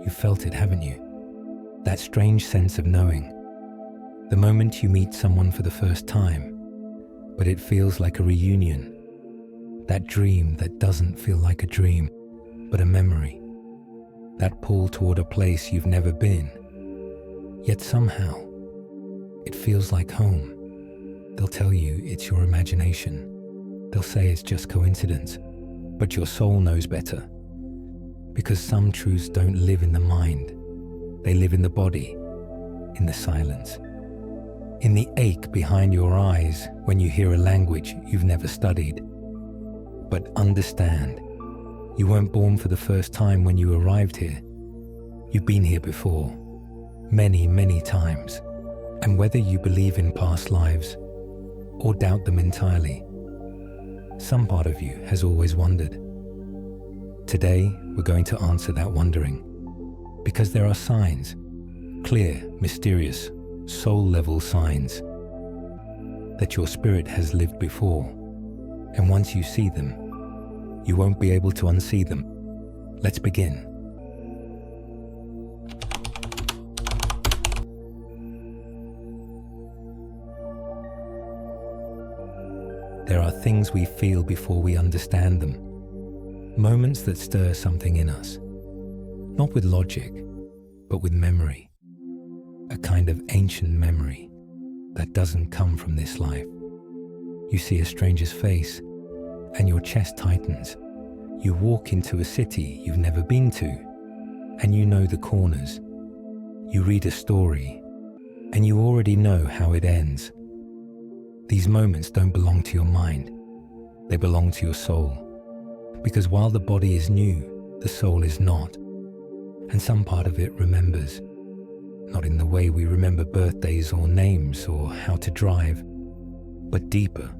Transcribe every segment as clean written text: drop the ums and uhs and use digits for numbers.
You've felt it, haven't you? That strange sense of knowing. The moment you meet someone for the first time, but it feels like a reunion. That dream that doesn't feel like a dream, but a memory. That pull toward a place you've never been. Yet somehow, it feels like home. They'll tell you it's your imagination. They'll say it's just coincidence, but your soul knows better. Because some truths don't live in the mind. They live in the body, in the silence. In the ache behind your eyes when you hear a language you've never studied. But understand, you weren't born for the first time when you arrived here. You've been here before, many, many times. And whether you believe in past lives or doubt them entirely, some part of you has always wondered. Today, we're going to answer that wondering, because there are signs, clear, mysterious, soul-level signs, that your spirit has lived before, and once you see them, you won't be able to unsee them. Let's begin. There are things we feel before we understand them, moments that stir something in us, not with logic, but with memory. A kind of ancient memory that doesn't come from this life. You see a stranger's face and your chest tightens. You walk into a city you've never been to and you know the corners. You read a story and you already know how it ends. These moments don't belong to your mind. They belong to your soul. Because while the body is new, the soul is not. And some part of it remembers. Not in the way we remember birthdays or names or how to drive, but deeper,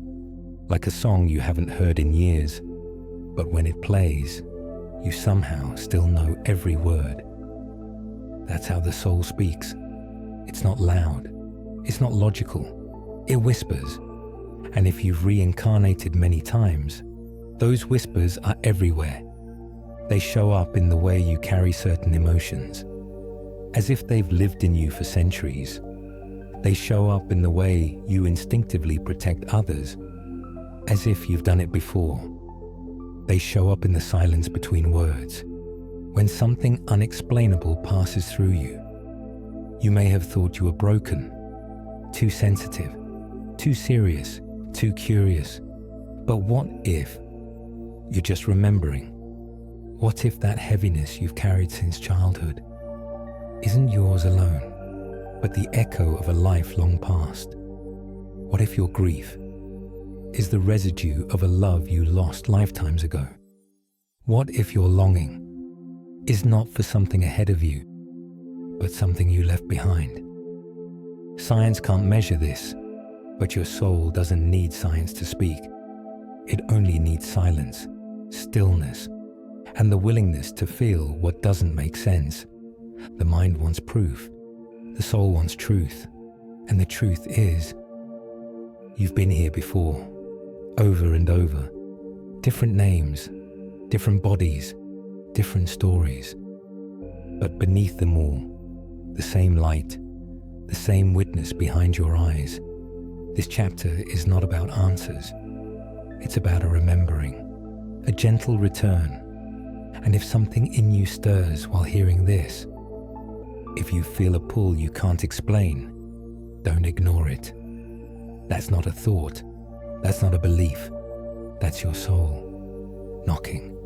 like a song you haven't heard in years. But when it plays, you somehow still know every word. That's how the soul speaks. It's not loud. It's not logical. It whispers. And if you've reincarnated many times, those whispers are everywhere. They show up in the way you carry certain emotions. As if they've lived in you for centuries. They show up in the way you instinctively protect others, as if you've done it before. They show up in the silence between words, when something unexplainable passes through you. You may have thought you were broken, too sensitive, too serious, too curious. But what if you're just remembering? What if that heaviness you've carried since childhood isn't yours alone, but the echo of a life long past? What if your grief is the residue of a love you lost lifetimes ago? What if your longing is not for something ahead of you, but something you left behind? Science can't measure this, but your soul doesn't need science to speak. It only needs silence, stillness, and the willingness to feel what doesn't make sense. The mind wants proof, the soul wants truth, and the truth is, you've been here before, over and over. Different names, different bodies, different stories. But beneath them all, the same light, the same witness behind your eyes. This chapter is not about answers. It's about a remembering, a gentle return. And if something in you stirs while hearing this, if you feel a pull you can't explain, don't ignore it. That's not a thought. That's not a belief. That's your soul, knocking.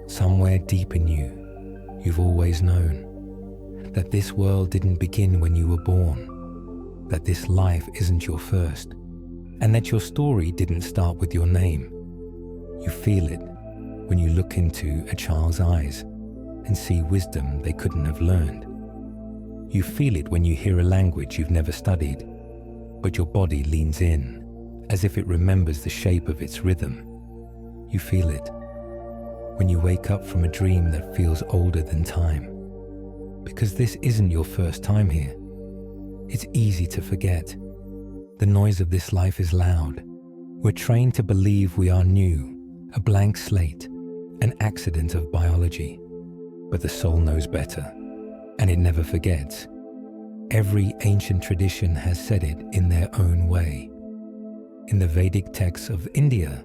Somewhere deep in you, you've always known that this world didn't begin when you were born, that this life isn't your first, and that your story didn't start with your name. You feel it when you look into a child's eyes and see wisdom they couldn't have learned. You feel it when you hear a language you've never studied, but your body leans in as if it remembers the shape of its rhythm. You feel it when you wake up from a dream that feels older than time. Because this isn't your first time here. It's easy to forget. The noise of this life is loud. We're trained to believe we are new, a blank slate, an accident of biology. But the soul knows better. and it never forgets. Every ancient tradition has said it in their own way. In the Vedic texts of India,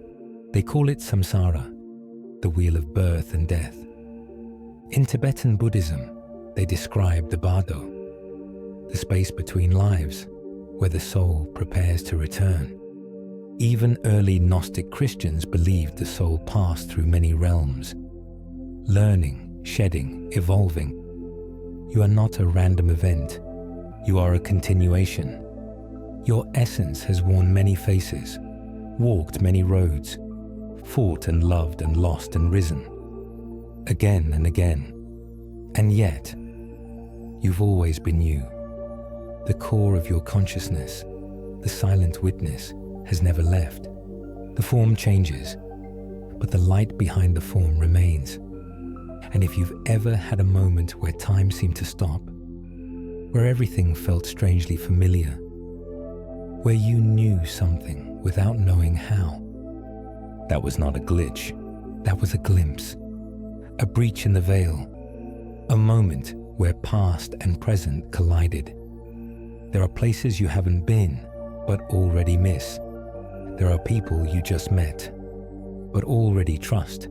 they call it samsara, the wheel of birth and death. In Tibetan Buddhism, they describe the bardo, the space between lives, where the soul prepares to return. Even early Gnostic Christians believed the soul passed through many realms, learning, shedding, evolving. You are not a random event. You are a continuation. Your essence has worn many faces, walked many roads, fought and loved and lost and risen, again and again. And yet, you've always been you. The core of your consciousness, the silent witness, has never left. The form changes, but the light behind the form remains. And if you've ever had a moment where time seemed to stop, where everything felt strangely familiar, where you knew something without knowing how, that was not a glitch. That was a glimpse, a breach in the veil, a moment where past and present collided. There are places you haven't been, but already miss. There are people you just met, but already trust.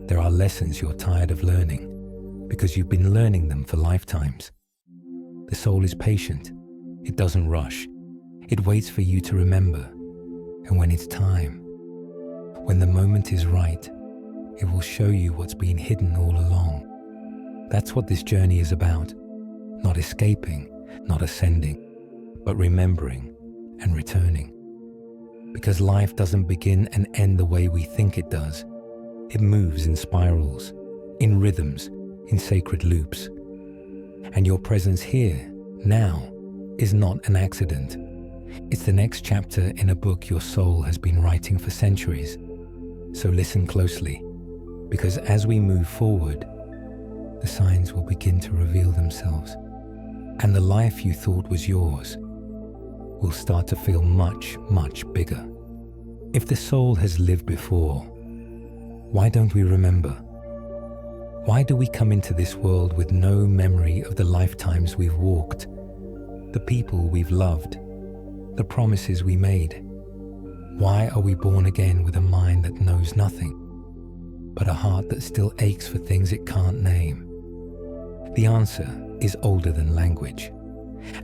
There are lessons you're tired of learning, because you've been learning them for lifetimes. The soul is patient. It doesn't rush. It waits for you to remember. And when it's time, when the moment is right, it will show you what's been hidden all along. That's what this journey is about. Not escaping, not ascending, but remembering and returning. Because life doesn't begin and end the way we think it does. It moves in spirals, in rhythms, in sacred loops. And your presence here, now, is not an accident. It's the next chapter in a book your soul has been writing for centuries. So listen closely, because as we move forward, the signs will begin to reveal themselves. And the life you thought was yours will start to feel much, much bigger. If the soul has lived before, why don't we remember? Why do we come into this world with no memory of the lifetimes we've walked, the people we've loved, the promises we made? Why are we born again with a mind that knows nothing, but a heart that still aches for things it can't name? The answer is older than language,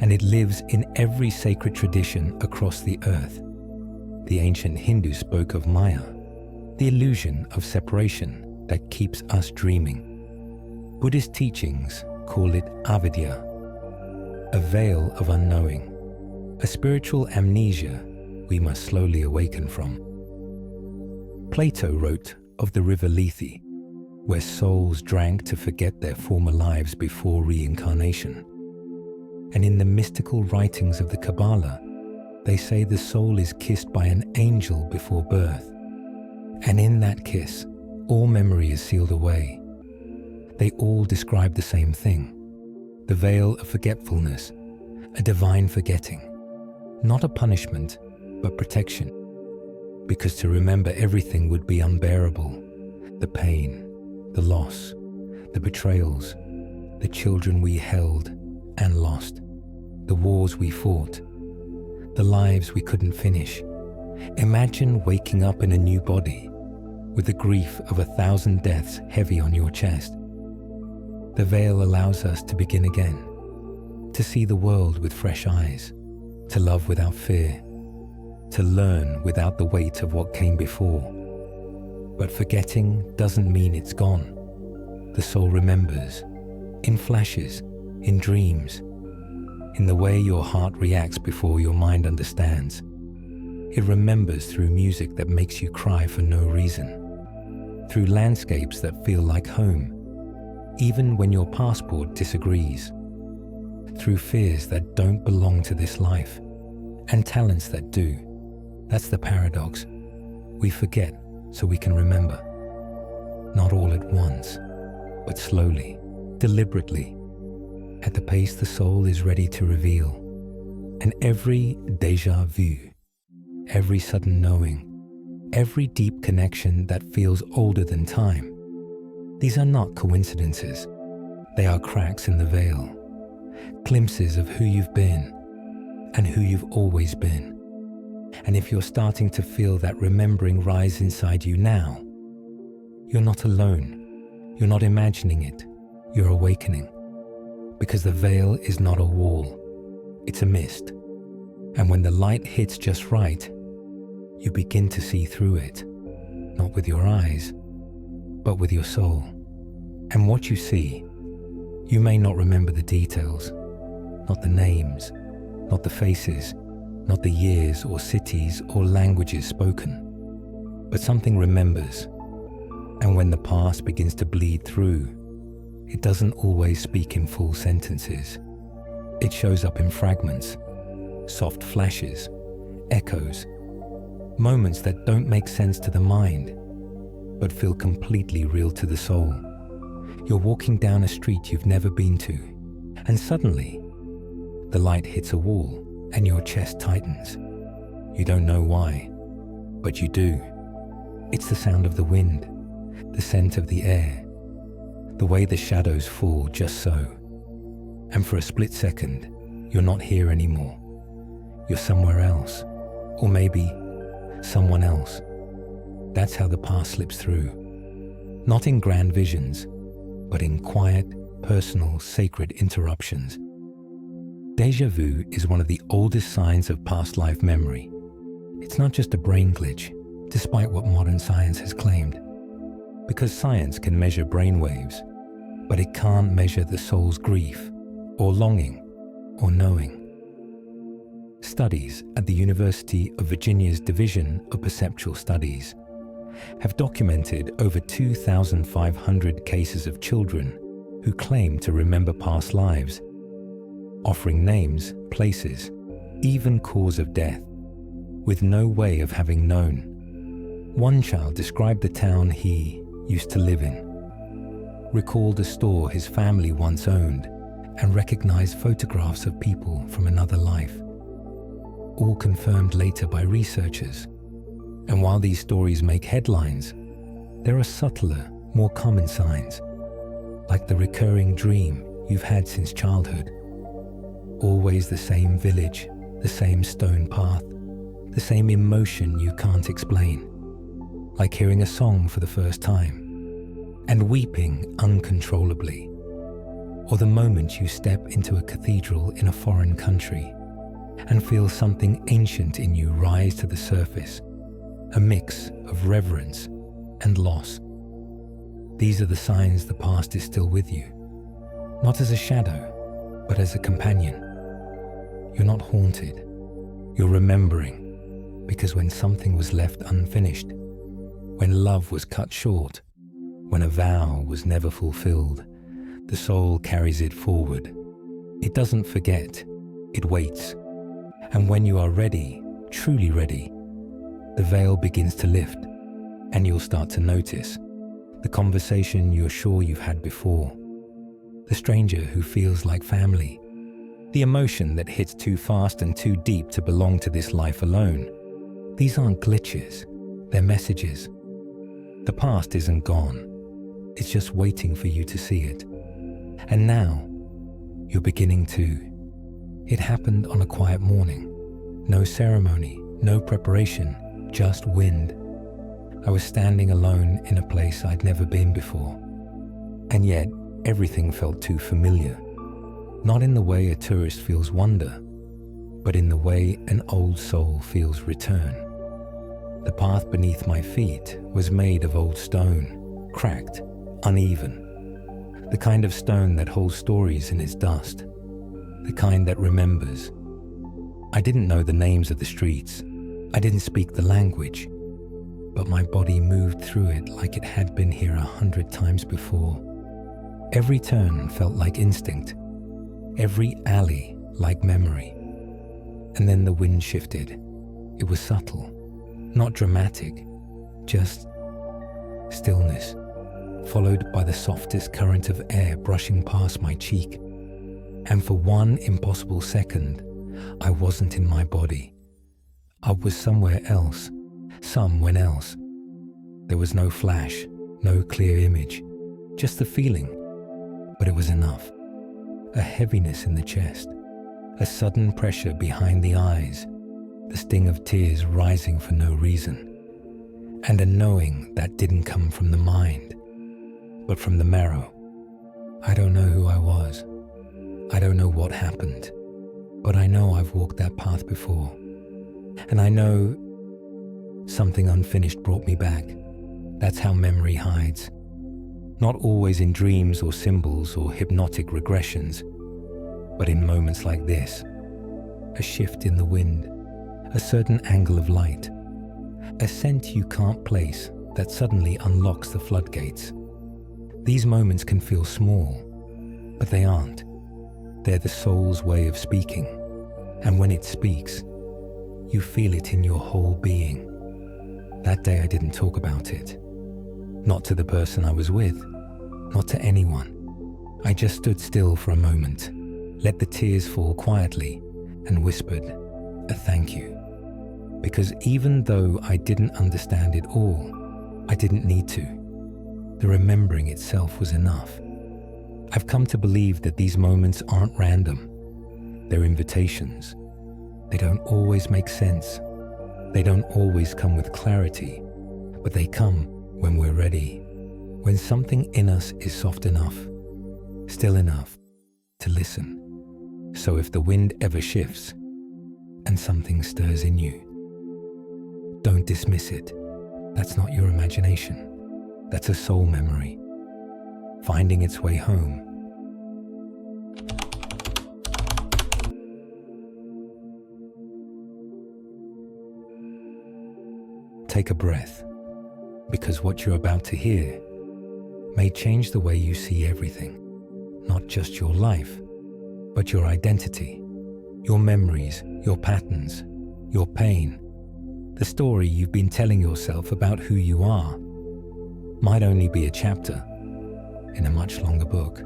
and it lives in every sacred tradition across the earth. The ancient Hindus spoke of Maya, the illusion of separation that keeps us dreaming. Buddhist teachings call it avidya, a veil of unknowing, a spiritual amnesia we must slowly awaken from. Plato wrote of the river Lethe, where souls drank to forget their former lives before reincarnation. And in the mystical writings of the Kabbalah, they say the soul is kissed by an angel before birth. And in that kiss, all memory is sealed away. They all describe the same thing, the veil of forgetfulness, a divine forgetting, not a punishment, but protection. Because to remember everything would be unbearable. The pain, the loss, the betrayals, the children we held and lost, the wars we fought, the lives we couldn't finish. Imagine waking up in a new body, with the grief of 1,000 deaths heavy on your chest. The veil allows us to begin again, to see the world with fresh eyes, to love without fear, to learn without the weight of what came before. But forgetting doesn't mean it's gone. The soul remembers, in flashes, in dreams, in the way your heart reacts before your mind understands. It remembers through music that makes you cry for no reason, through landscapes that feel like home, even when your passport disagrees, through fears that don't belong to this life, and talents that do. That's the paradox. We forget so we can remember. Not all at once, but slowly, deliberately, at the pace the soul is ready to reveal. And every déjà vu, every sudden knowing, every deep connection that feels older than time, these are not coincidences. They are cracks in the veil, glimpses of who you've been and who you've always been. And if you're starting to feel that remembering rise inside you now, you're not alone. You're not imagining it. You're awakening. Because the veil is not a wall. It's a mist. And when the light hits just right, you begin to see through it, not with your eyes, but with your soul. And what you see, you may not remember the details, not the names, not the faces, not the years or cities or languages spoken, but something remembers. And when the past begins to bleed through, it doesn't always speak in full sentences. It shows up in fragments, soft flashes, echoes, moments that don't make sense to the mind, but feel completely real to the soul. You're walking down a street you've never been to, and suddenly, the light hits a wall and your chest tightens. You don't know why, but you do. It's the sound of the wind, the scent of the air, the way the shadows fall just so. And for a split second, you're not here anymore. You're somewhere else, or maybe someone else. That's how the past slips through. Not in grand visions, but in quiet, personal, sacred interruptions. Deja vu is one of the oldest signs of past life memory. It's not just a brain glitch, despite what modern science has claimed. Because science can measure brain waves, but it can't measure the soul's grief, or longing, or knowing. Studies at the University of Virginia's Division of Perceptual Studies have documented over 2,500 cases of children who claim to remember past lives, offering names, places, even cause of death, with no way of having known. One child described the town he used to live in, recalled a store his family once owned, and recognized photographs of people from another life, all confirmed later by researchers. And while these stories make headlines, there are subtler, more common signs, like the recurring dream you've had since childhood. Always the same village, the same stone path, the same emotion you can't explain, like hearing a song for the first time and weeping uncontrollably, or the moment you step into a cathedral in a foreign country and feel something ancient in you rise to the surface, a mix of reverence and loss. These are the signs the past is still with you, not as a shadow, but as a companion. You're not haunted, you're remembering, because when something was left unfinished, when love was cut short, when a vow was never fulfilled, the soul carries it forward. It doesn't forget, it waits. And when you are ready, truly ready, the veil begins to lift, and you'll start to notice the conversation you're sure you've had before, the stranger who feels like family, the emotion that hits too fast and too deep to belong to this life alone. These aren't glitches, they're messages. The past isn't gone, it's just waiting for you to see it. And now, you're beginning to. It happened on a quiet morning. No ceremony, no preparation, just wind. I was standing alone in a place I'd never been before. And yet, everything felt too familiar. Not in the way a tourist feels wonder, but in the way an old soul feels return. The path beneath my feet was made of old stone, cracked, uneven. The kind of stone that holds stories in its dust. The kind that remembers. I didn't know the names of the streets. I didn't speak the language. But my body moved through it like it had been here 100 times before. Every turn felt like instinct. Every alley like memory. And then the wind shifted. It was subtle, not dramatic, just stillness, followed by the softest current of air brushing past my cheek. And for one impossible second, I wasn't in my body. I was somewhere else, someone else. There was no flash, no clear image, just the feeling. but it was enough. A heaviness in the chest, a sudden pressure behind the eyes, the sting of tears rising for no reason, and a knowing that didn't come from the mind, but from the marrow. I don't know who I was. I don't know what happened, but I know I've walked that path before. And I know something unfinished brought me back. That's how memory hides. Not always in dreams or symbols or hypnotic regressions, but in moments like this. A shift in the wind, a certain angle of light, a scent you can't place that suddenly unlocks the floodgates. These moments can feel small, but they aren't. They're the soul's way of speaking, and when it speaks, you feel it in your whole being. That day I didn't talk about it. Not to the person I was with, not to anyone. I just stood still for a moment, let the tears fall quietly, and whispered a thank you. Because even though I didn't understand it all, I didn't need to. The remembering itself was enough. I've come to believe that these moments aren't random. They're invitations. They don't always make sense. They don't always come with clarity, but they come when we're ready, when something in us is soft enough, still enough to listen. So if the wind ever shifts and something stirs in you, don't dismiss it. That's not your imagination. That's a soul memory, finding its way home. Take a breath, because what you're about to hear may change the way you see everything, not just your life, but your identity, your memories, your patterns, your pain. The story you've been telling yourself about who you are might only be a chapter in a much longer book.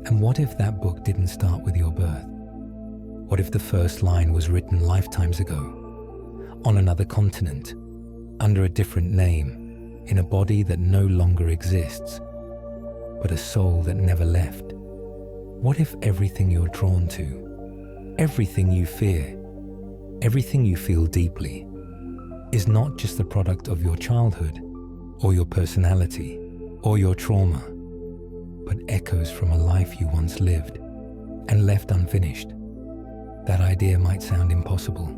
And what if that book didn't start with your birth? What if the first line was written lifetimes ago, on another continent, under a different name, in a body that no longer exists, but a soul that never left? What if everything you're drawn to, everything you fear, everything you feel deeply, is not just the product of your childhood, or your personality, or your trauma, but echoes from a life you once lived and left unfinished? That idea might sound impossible,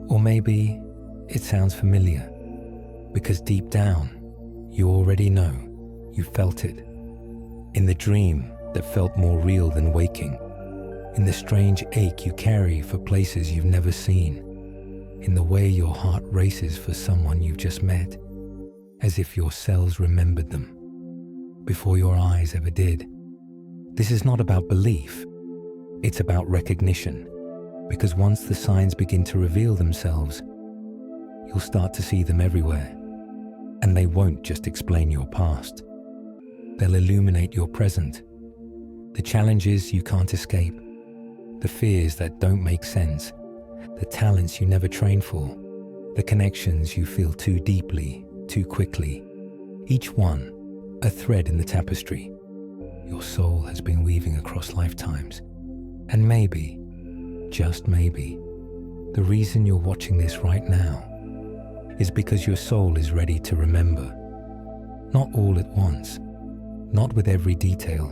or maybe it sounds familiar, because deep down, you already know, you felt it. In the dream that felt more real than waking, in the strange ache you carry for places you've never seen, in the way your heart races for someone you've just met, as if your cells remembered them before your eyes ever did. This is not about belief, it's about recognition, because once the signs begin to reveal themselves, you'll start to see them everywhere. And they won't just explain your past. They'll illuminate your present. The challenges you can't escape, the fears that don't make sense, the talents you never trained for, the connections you feel too deeply, too quickly. Each one, a thread in the tapestry your soul has been weaving across lifetimes. And maybe, just maybe, the reason you're watching this right now is because your soul is ready to remember. Not all at once, not with every detail,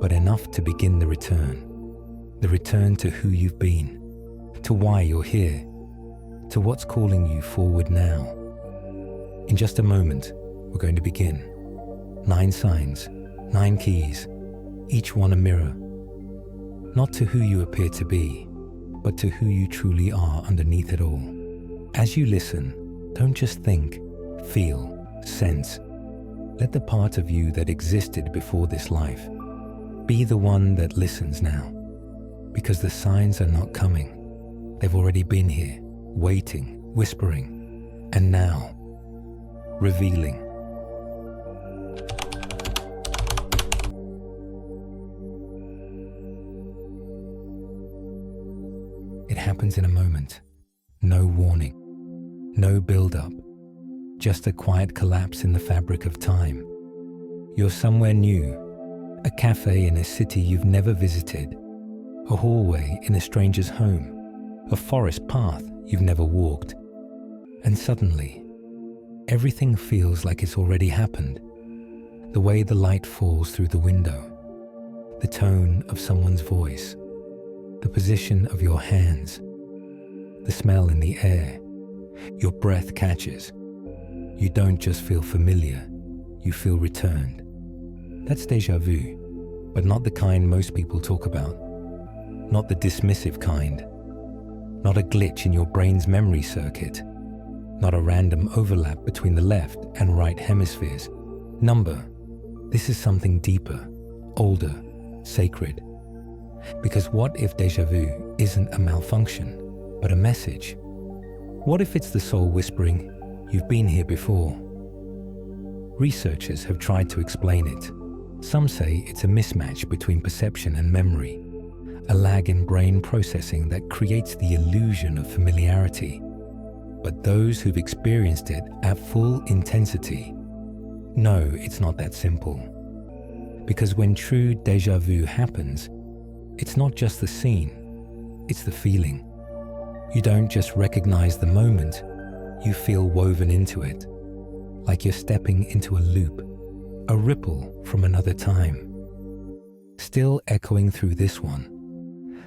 but enough to begin the return to who you've been, to why you're here, to what's calling you forward now. In just a moment, we're going to begin. 9 signs, 9 keys, each one a mirror. Not to who you appear to be, but to who you truly are underneath it all. As you listen, don't just think, feel, sense. Let the part of you that existed before this life be the one that listens now. Because the signs are not coming. They've already been here, waiting, whispering, and now, revealing. It happens in a moment. No warning. No build-up, just a quiet collapse in the fabric of time. You're somewhere new, a cafe in a city you've never visited, a hallway in a stranger's home, a forest path you've never walked. And suddenly, everything feels like it's already happened. The way the light falls through the window, the tone of someone's voice, the position of your hands, the smell in the air, your breath catches. You don't just feel familiar, you feel returned. That's déjà vu, but not the kind most people talk about. Not the dismissive kind. Not a glitch in your brain's memory circuit. Not a random overlap between the left and right hemispheres. This is something deeper, older, sacred. Because what if déjà vu isn't a malfunction, but a message? What if it's the soul whispering, "You've been here before"? Researchers have tried to explain it. Some say it's a mismatch between perception and memory, a lag in brain processing that creates the illusion of familiarity. But those who've experienced it at full intensity know it's not that simple. Because when true déjà vu happens, it's not just the scene, it's the feeling. You don't just recognize the moment, you feel woven into it, like you're stepping into a loop, a ripple from another time. Still echoing through this one.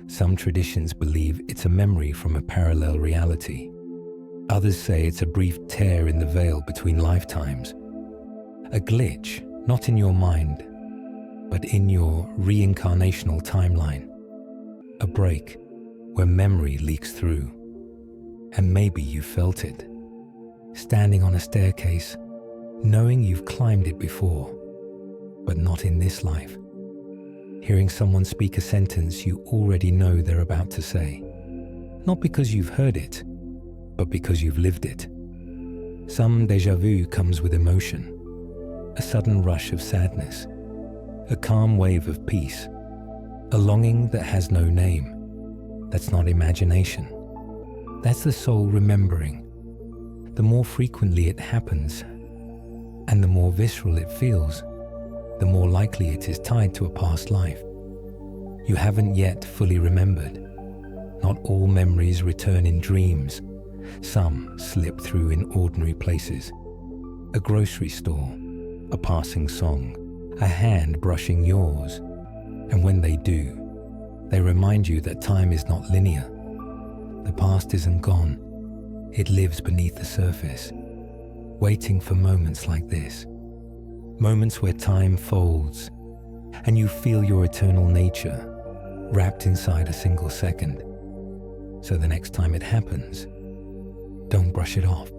Some traditions believe it's a memory from a parallel reality. Others say it's a brief tear in the veil between lifetimes. A glitch, not in your mind, but in your reincarnational timeline. A break where memory leaks through. And maybe you felt it. Standing on a staircase, knowing you've climbed it before, but not in this life. Hearing someone speak a sentence you already know they're about to say. Not because you've heard it, but because you've lived it. Some déjà vu comes with emotion, a sudden rush of sadness, a calm wave of peace, a longing that has no name. That's not imagination. That's the soul remembering. The more frequently it happens, and the more visceral it feels, the more likely it is tied to a past life. You haven't yet fully remembered. Not all memories return in dreams. Some slip through in ordinary places. A grocery store, a passing song, a hand brushing yours. And when they do, they remind you that time is not linear. The past isn't gone. It lives beneath the surface, waiting for moments like this. Moments where time folds, and you feel your eternal nature wrapped inside a single second. So the next time it happens, don't brush it off.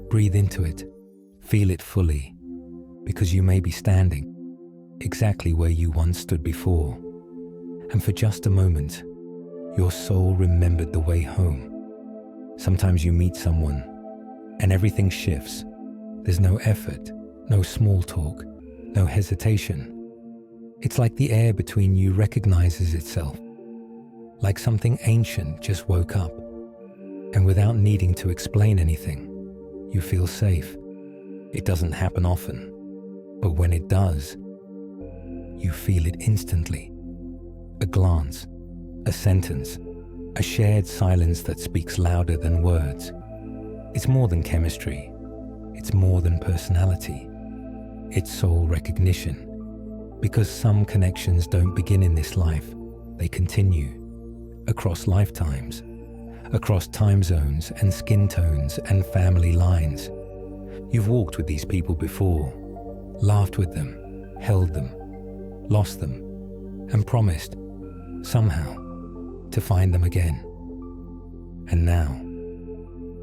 Breathe into it, feel it fully, because you may be standing exactly where you once stood before. And for just a moment, your soul remembered the way home. Sometimes you meet someone, and everything shifts. There's no effort, no small talk, no hesitation. It's like the air between you recognizes itself, like something ancient just woke up. And without needing to explain anything, you feel safe. It doesn't happen often, but when it does, you feel it instantly. A glance, a sentence, a shared silence that speaks louder than words. It's more than chemistry. It's more than personality. It's soul recognition. Because some connections don't begin in this life, they continue. Across lifetimes, across time zones and skin tones and family lines. You've walked with these people before, laughed with them, held them, lost them, and promised, somehow, to find them again. And now,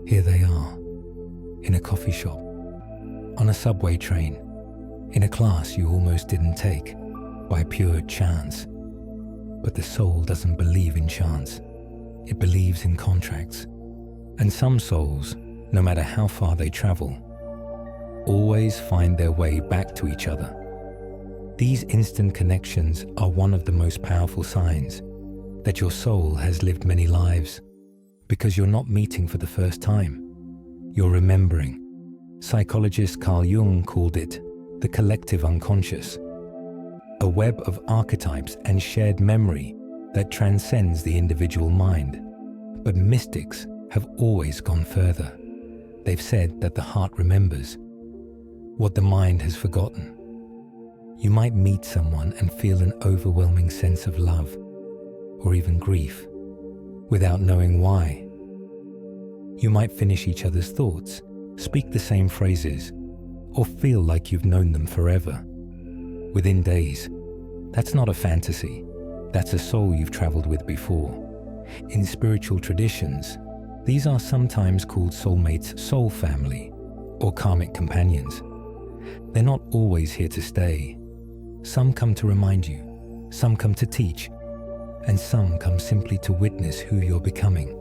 here they are, in a coffee shop, on a subway train, in a class you almost didn't take, by pure chance. But the soul doesn't believe in chance. It believes in contracts. And some souls, no matter how far they travel, always find their way back to each other. These instant connections are one of the most powerful signs that your soul has lived many lives, because you're not meeting for the first time. You're remembering. Psychologist Carl Jung called it the collective unconscious. a web of archetypes and shared memory that transcends the individual mind. But mystics have always gone further. They've said that the heart remembers what the mind has forgotten. You might meet someone and feel an overwhelming sense of love, or even grief, without knowing why. You might finish each other's thoughts, speak the same phrases, or feel like you've known them forever. Within days. That's not a fantasy. That's a soul you've traveled with before. In spiritual traditions, these are sometimes called soulmates, soul family, or karmic companions. They're not always here to stay. Some come to remind you, some come to teach, and some come simply to witness who you're becoming.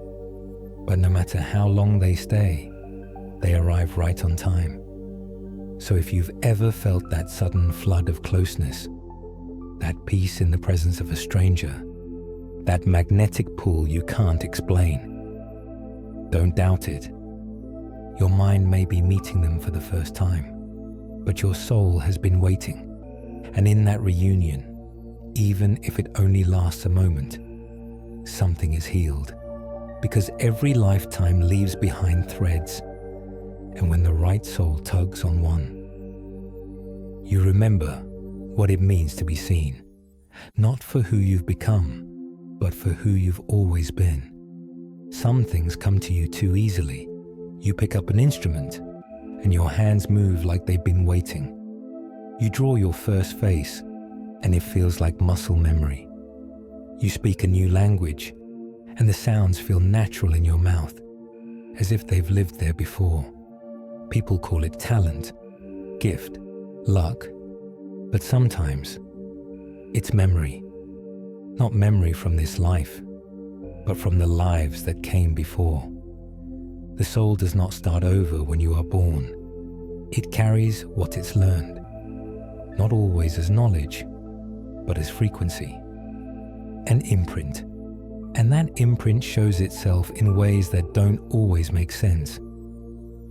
But no matter how long they stay, they arrive right on time. So if you've ever felt that sudden flood of closeness, that peace in the presence of a stranger, that magnetic pull you can't explain, don't doubt it. Your mind may be meeting them for the first time, but your soul has been waiting. And in that reunion, even if it only lasts a moment, something is healed. Because every lifetime leaves behind threads, and when the right soul tugs on one, you remember what it means to be seen, not for who you've become, but for who you've always been. Some things come to you too easily. You pick up an instrument, and your hands move like they've been waiting. You draw your first face, and it feels like muscle memory. You speak a new language, and the sounds feel natural in your mouth, as if they've lived there before. People call it talent, gift, luck, but sometimes it's memory. Not memory from this life, but from the lives that came before. The soul does not start over when you are born. It carries what it's learned, not always as knowledge, but as frequency, an imprint. And that imprint shows itself in ways that don't always make sense.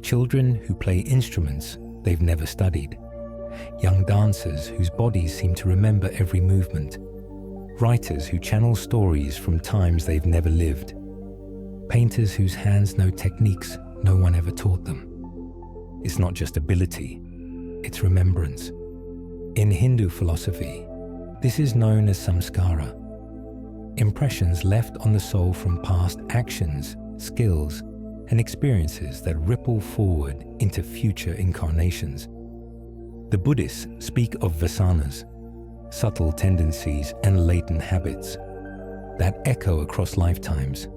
Children who play instruments they've never studied. Young dancers whose bodies seem to remember every movement. Writers who channel stories from times they've never lived. Painters whose hands know techniques no one ever taught them. It's not just ability, it's remembrance. In Hindu philosophy, this is known as samskara, impressions left on the soul from past actions, skills, and experiences that ripple forward into future incarnations. The Buddhists speak of vasanas, subtle tendencies and latent habits that echo across lifetimes.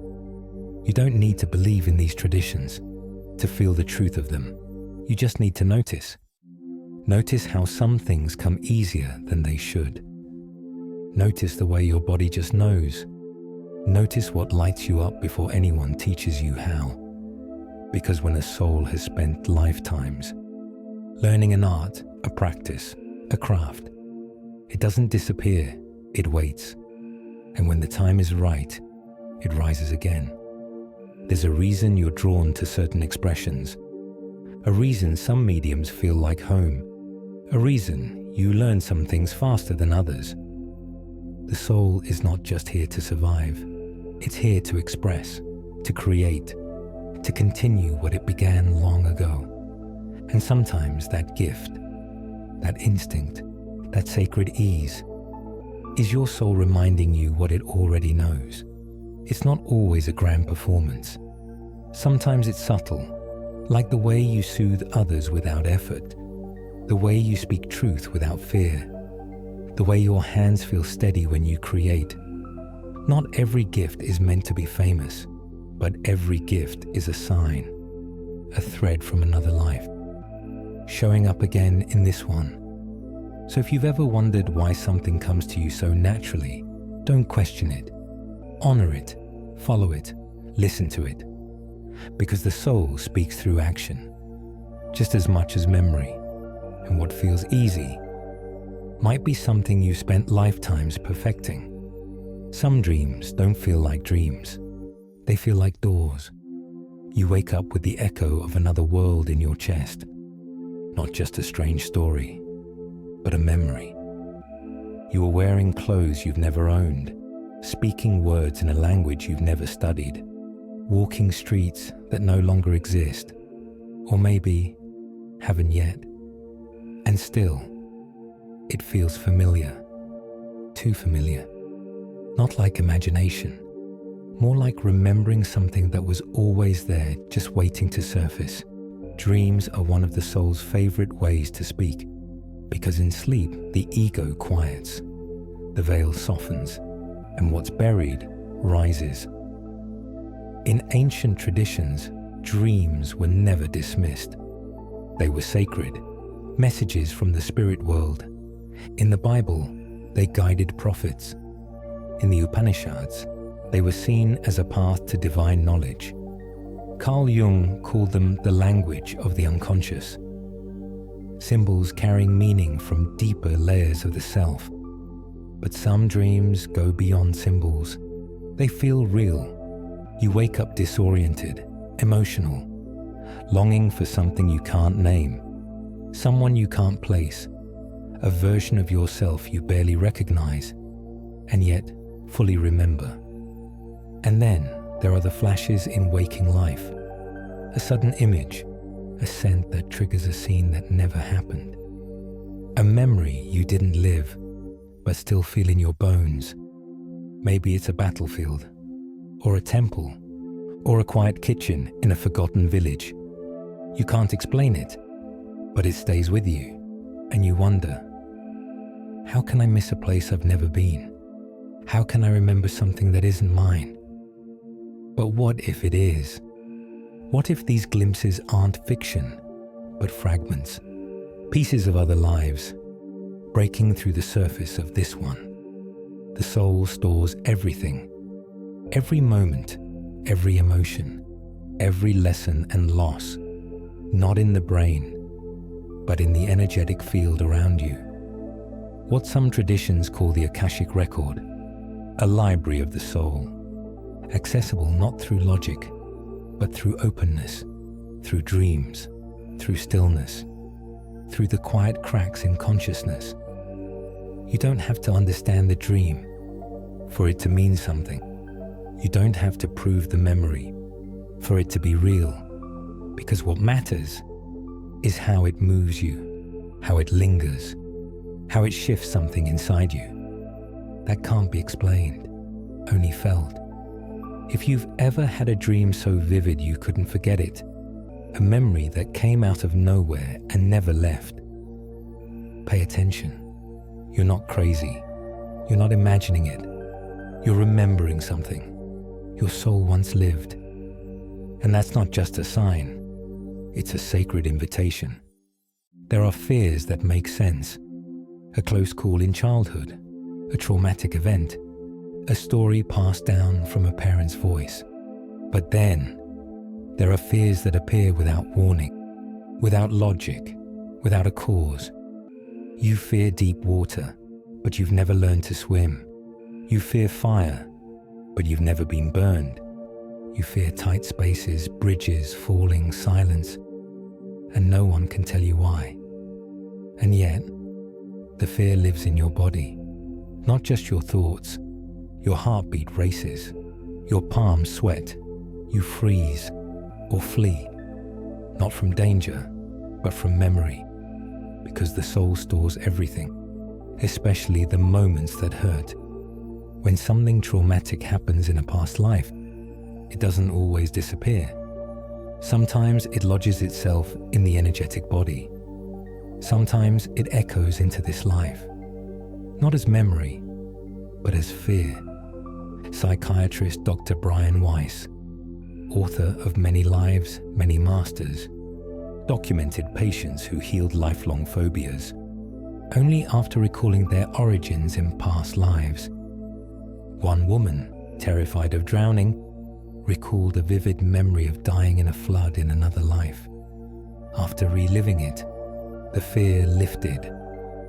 You don't need to believe in these traditions to feel the truth of them. You just need to notice. Notice how some things come easier than they should. Notice the way your body just knows. Notice what lights you up before anyone teaches you how. Because when a soul has spent lifetimes learning an art, a practice, a craft, it doesn't disappear, it waits. And when the time is right, it rises again. There's a reason you're drawn to certain expressions, a reason some mediums feel like home, a reason you learn some things faster than others. The soul is not just here to survive, it's here to express, to create, to continue what it began long ago. And sometimes that gift, that instinct, that sacred ease, is your soul reminding you what it already knows. It's not always a grand performance. Sometimes it's subtle, like the way you soothe others without effort, the way you speak truth without fear, the way your hands feel steady when you create. Not every gift is meant to be famous, but every gift is a sign, a thread from another life, showing up again in this one. So if you've ever wondered why something comes to you so naturally, don't question it. Honor it, follow it, listen to it. Because the soul speaks through action, just as much as memory. And what feels easy might be something you spent lifetimes perfecting. Some dreams don't feel like dreams. They feel like doors. You wake up with the echo of another world in your chest. Not just a strange story, but a memory. You are wearing clothes you've never owned, speaking words in a language you've never studied, walking streets that no longer exist, or maybe haven't yet. And still, it feels familiar, too familiar. Not like imagination, more like remembering something that was always there, just waiting to surface. Dreams are one of the soul's favorite ways to speak, because in sleep, the ego quiets, the veil softens, and what's buried rises. In ancient traditions, dreams were never dismissed. They were sacred, messages from the spirit world. In the Bible, they guided prophets. In the Upanishads, they were seen as a path to divine knowledge. Carl Jung called them the language of the unconscious, symbols carrying meaning from deeper layers of the self. But some dreams go beyond symbols. They feel real. You wake up disoriented, emotional, longing for something you can't name, someone you can't place, a version of yourself you barely recognize, and yet fully remember. And then there are the flashes in waking life, a sudden image, a scent that triggers a scene that never happened, a memory you didn't live but still feel in your bones. Maybe it's a battlefield, or a temple, or a quiet kitchen in a forgotten village. You can't explain it, but it stays with you, and you wonder, how can I miss a place I've never been? How can I remember something that isn't mine? But what if it is? What if these glimpses aren't fiction, but fragments, pieces of other lives, breaking through the surface of this one? The soul stores everything, every moment, every emotion, every lesson and loss, not in the brain, but in the energetic field around you. What some traditions call the Akashic Record, a library of the soul, accessible not through logic, but through openness, through dreams, through stillness, through the quiet cracks in consciousness. You don't have to understand the dream for it to mean something. You don't have to prove the memory for it to be real, because what matters is how it moves you, how it lingers, how it shifts something inside you. That can't be explained, only felt. If you've ever had a dream so vivid you couldn't forget it, a memory that came out of nowhere and never left, pay attention. You're not crazy. You're not imagining it. You're remembering something your soul once lived. And that's not just a sign. It's a sacred invitation. There are fears that make sense. A close call in childhood, a traumatic event, a story passed down from a parent's voice. But then, there are fears that appear without warning, without logic, without a cause. You fear deep water, but you've never learned to swim. You fear fire, but you've never been burned. You fear tight spaces, bridges, falling, silence, and no one can tell you why. And yet, the fear lives in your body, not just your thoughts. Your heartbeat races, your palms sweat, you freeze or flee, not from danger, but from memory, because the soul stores everything, especially the moments that hurt. When something traumatic happens in a past life, it doesn't always disappear. Sometimes it lodges itself in the energetic body. Sometimes it echoes into this life, not as memory, but as fear. Psychiatrist Dr. Brian Weiss, author of Many Lives, Many Masters, documented patients who healed lifelong phobias, only after recalling their origins in past lives. One woman, terrified of drowning, recalled a vivid memory of dying in a flood in another life. After reliving it, the fear lifted.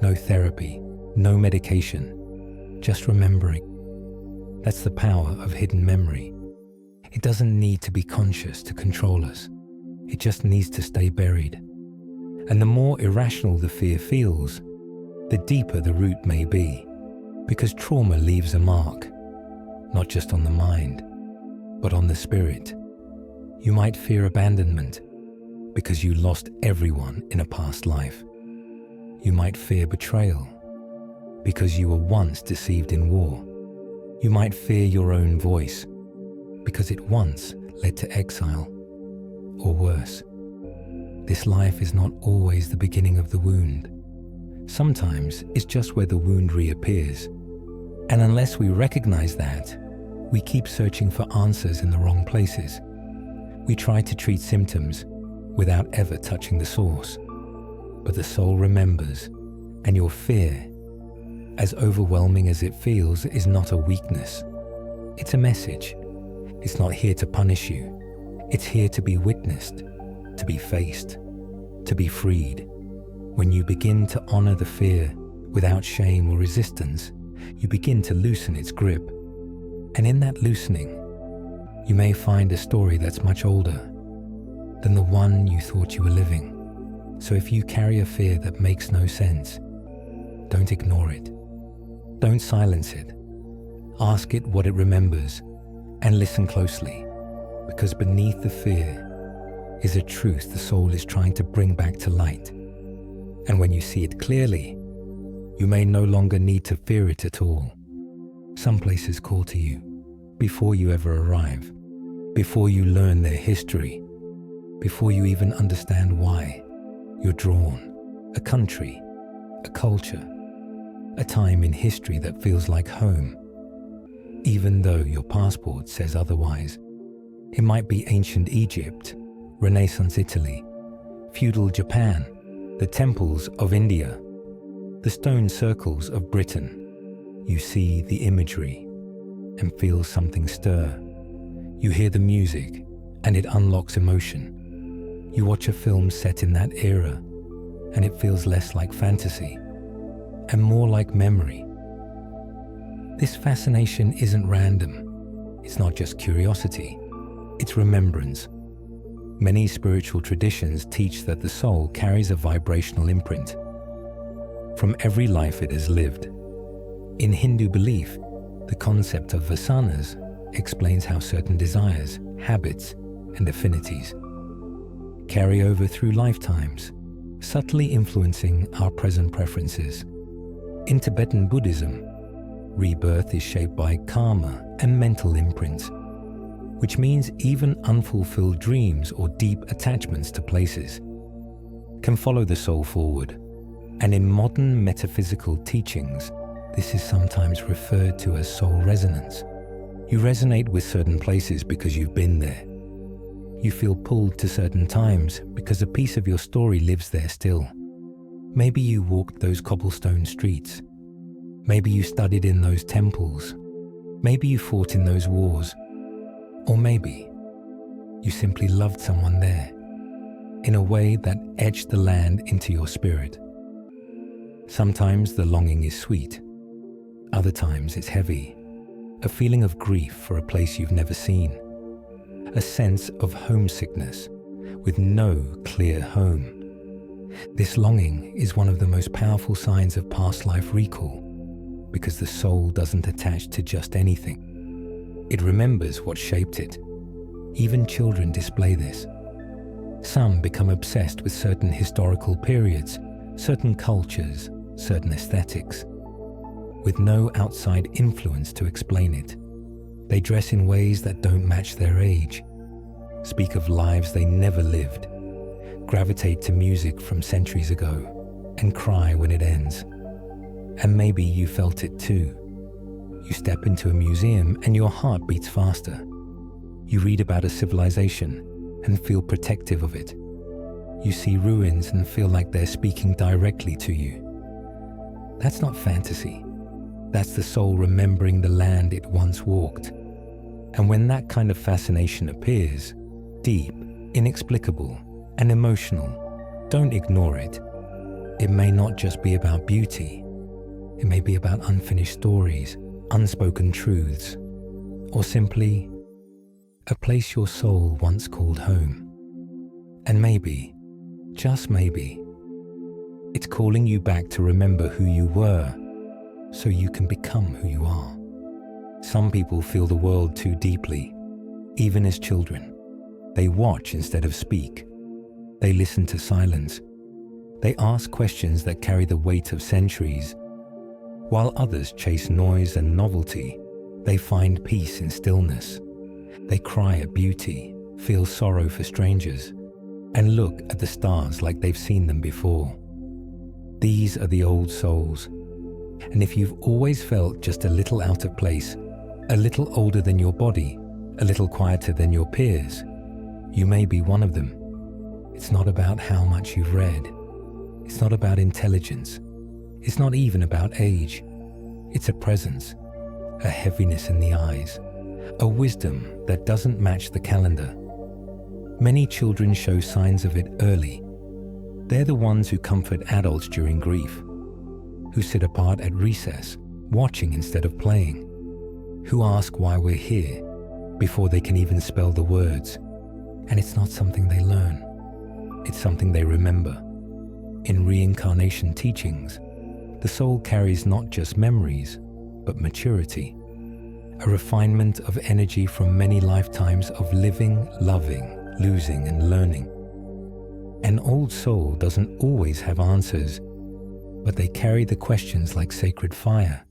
No therapy, no medication, just remembering. That's the power of hidden memory. It doesn't need to be conscious to control us. It just needs to stay buried. And the more irrational the fear feels, the deeper the root may be. Because trauma leaves a mark, not just on the mind, but on the spirit. You might fear abandonment because you lost everyone in a past life. You might fear betrayal because you were once deceived in war. You might fear your own voice because it once led to exile, or worse. This life is not always the beginning of the wound. Sometimes it's just where the wound reappears. And unless we recognize that, we keep searching for answers in the wrong places. We try to treat symptoms without ever touching the source. But the soul remembers, and your fear, as overwhelming as it feels, is not a weakness. It's a message. It's not here to punish you. It's here to be witnessed, to be faced, to be freed. When you begin to honor the fear without shame or resistance, you begin to loosen its grip. And in that loosening, you may find a story that's much older than the one you thought you were living. So if you carry a fear that makes no sense, don't ignore it. Don't silence it. Ask it what it remembers and listen closely, because beneath the fear is a truth the soul is trying to bring back to light. And when you see it clearly, you may no longer need to fear it at all. Some places call to you before you ever arrive, before you learn their history, before you even understand why you're drawn. A country, a culture, a time in history that feels like home, even though your passport says otherwise. It might be ancient Egypt, Renaissance Italy, feudal Japan, the temples of India, the stone circles of Britain. You see the imagery and feel something stir. You hear the music and it unlocks emotion. You watch a film set in that era and it feels less like fantasy and more like memory. This fascination isn't random. It's not just curiosity. It's remembrance. Many spiritual traditions teach that the soul carries a vibrational imprint from every life it has lived. In Hindu belief, the concept of vasanas explains how certain desires, habits, and affinities carry over through lifetimes, subtly influencing our present preferences. In Tibetan Buddhism, rebirth is shaped by karma and mental imprints, which means even unfulfilled dreams or deep attachments to places can follow the soul forward. And in modern metaphysical teachings, this is sometimes referred to as soul resonance. You resonate with certain places because you've been there. You feel pulled to certain times because a piece of your story lives there still. Maybe you walked those cobblestone streets. Maybe you studied in those temples. Maybe you fought in those wars. Or maybe you simply loved someone there in a way that etched the land into your spirit. Sometimes the longing is sweet. Other times it's heavy, a feeling of grief for a place you've never seen, a sense of homesickness with no clear home. This longing is one of the most powerful signs of past life recall, because the soul doesn't attach to just anything. It remembers what shaped it. Even children display this. Some become obsessed with certain historical periods, certain cultures, certain aesthetics, with no outside influence to explain it. They dress in ways that don't match their age, speak of lives they never lived, gravitate to music from centuries ago, and cry when it ends. And maybe you felt it too. You step into a museum and your heart beats faster. You read about a civilization and feel protective of it. You see ruins and feel like they're speaking directly to you. That's not fantasy. That's the soul remembering the land it once walked. And when that kind of fascination appears, deep, inexplicable, and emotional, don't ignore it. It may not just be about beauty. It may be about unfinished stories, unspoken truths, or simply a place your soul once called home. And maybe, just maybe, it's calling you back to remember who you were, so you can become who you are. Some people feel the world too deeply, even as children. They watch instead of speak. They listen to silence. They ask questions that carry the weight of centuries. While others chase noise and novelty, they find peace in stillness. They cry at beauty, feel sorrow for strangers, and look at the stars like they've seen them before. These are the old souls. And if you've always felt just a little out of place, a little older than your body, a little quieter than your peers, you may be one of them. It's not about how much you've read. It's not about intelligence. It's not even about age. It's a presence, a heaviness in the eyes, a wisdom that doesn't match the calendar. Many children show signs of it early. They're the ones who comfort adults during grief, who sit apart at recess, watching instead of playing, who ask why we're here before they can even spell the words. And it's not something they learn. It's something they remember. In reincarnation teachings, the soul carries not just memories, but maturity, a refinement of energy from many lifetimes of living, loving, losing, and learning. An old soul doesn't always have answers, but they carry the questions like sacred fire.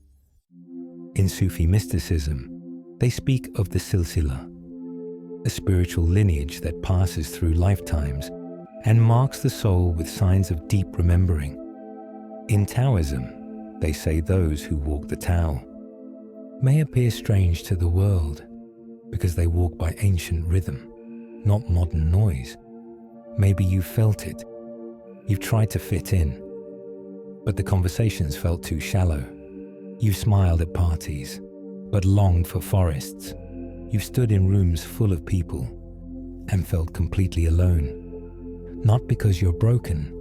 In Sufi mysticism, they speak of the silsila, a spiritual lineage that passes through lifetimes and marks the soul with signs of deep remembering. In Taoism, they say those who walk the Tao may appear strange to the world because they walk by ancient rhythm, not modern noise. Maybe you felt it. You've tried to fit in, but the conversations felt too shallow. You smiled at parties, but longed for forests. You've stood in rooms full of people and felt completely alone, not because you're broken,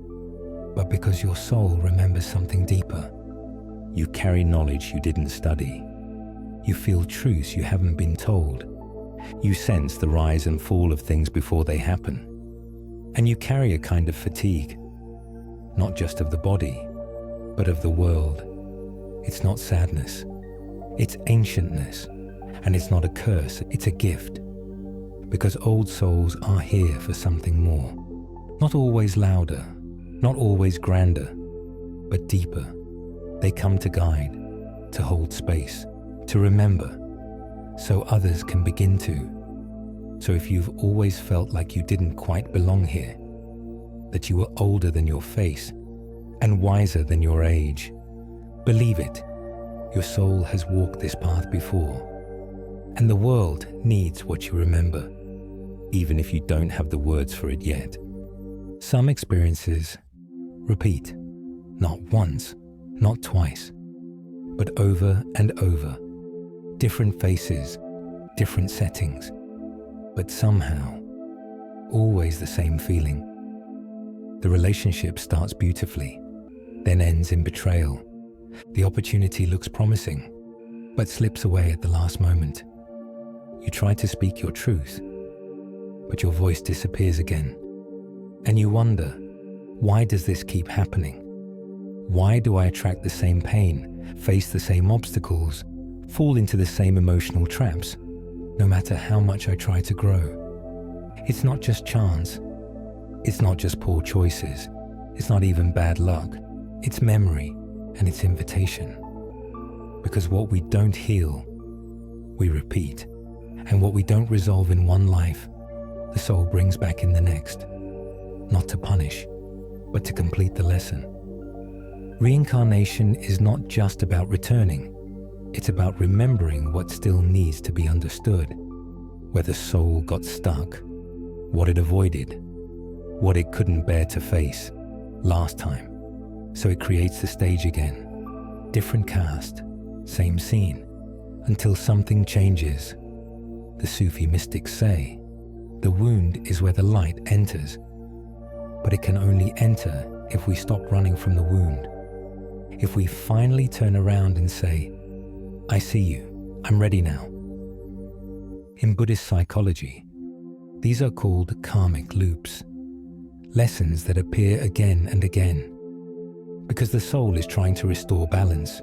but because your soul remembers something deeper. You carry knowledge you didn't study. You feel truths you haven't been told. You sense the rise and fall of things before they happen. And you carry a kind of fatigue, not just of the body, but of the world. It's not sadness. It's ancientness. And it's not a curse, it's a gift. Because old souls are here for something more. Not always louder, not always grander, but deeper. They come to guide, to hold space, to remember, so others can begin to. So if you've always felt like you didn't quite belong here, that you were older than your face and wiser than your age, believe it, your soul has walked this path before. And the world needs what you remember, even if you don't have the words for it yet. Some experiences repeat, not once, not twice, but over and over. Different faces, different settings, but somehow, always the same feeling. The relationship starts beautifully, then ends in betrayal. The opportunity looks promising, but slips away at the last moment. You try to speak your truth, but your voice disappears again. And you wonder, why does this keep happening? Why do I attract the same pain, face the same obstacles, fall into the same emotional traps, no matter how much I try to grow? It's not just chance. It's not just poor choices. It's not even bad luck. It's memory and it's invitation. Because what we don't heal, we repeat. And what we don't resolve in one life, the soul brings back in the next. Not to punish, but to complete the lesson. Reincarnation is not just about returning. It's about remembering what still needs to be understood. Where the soul got stuck, what it avoided, what it couldn't bear to face last time. So it creates the stage again. Different cast, same scene, until something changes. The Sufi mystics say, the wound is where the light enters, but it can only enter if we stop running from the wound. If we finally turn around and say, I see you, I'm ready now. In Buddhist psychology, these are called karmic loops, lessons that appear again and again, because the soul is trying to restore balance.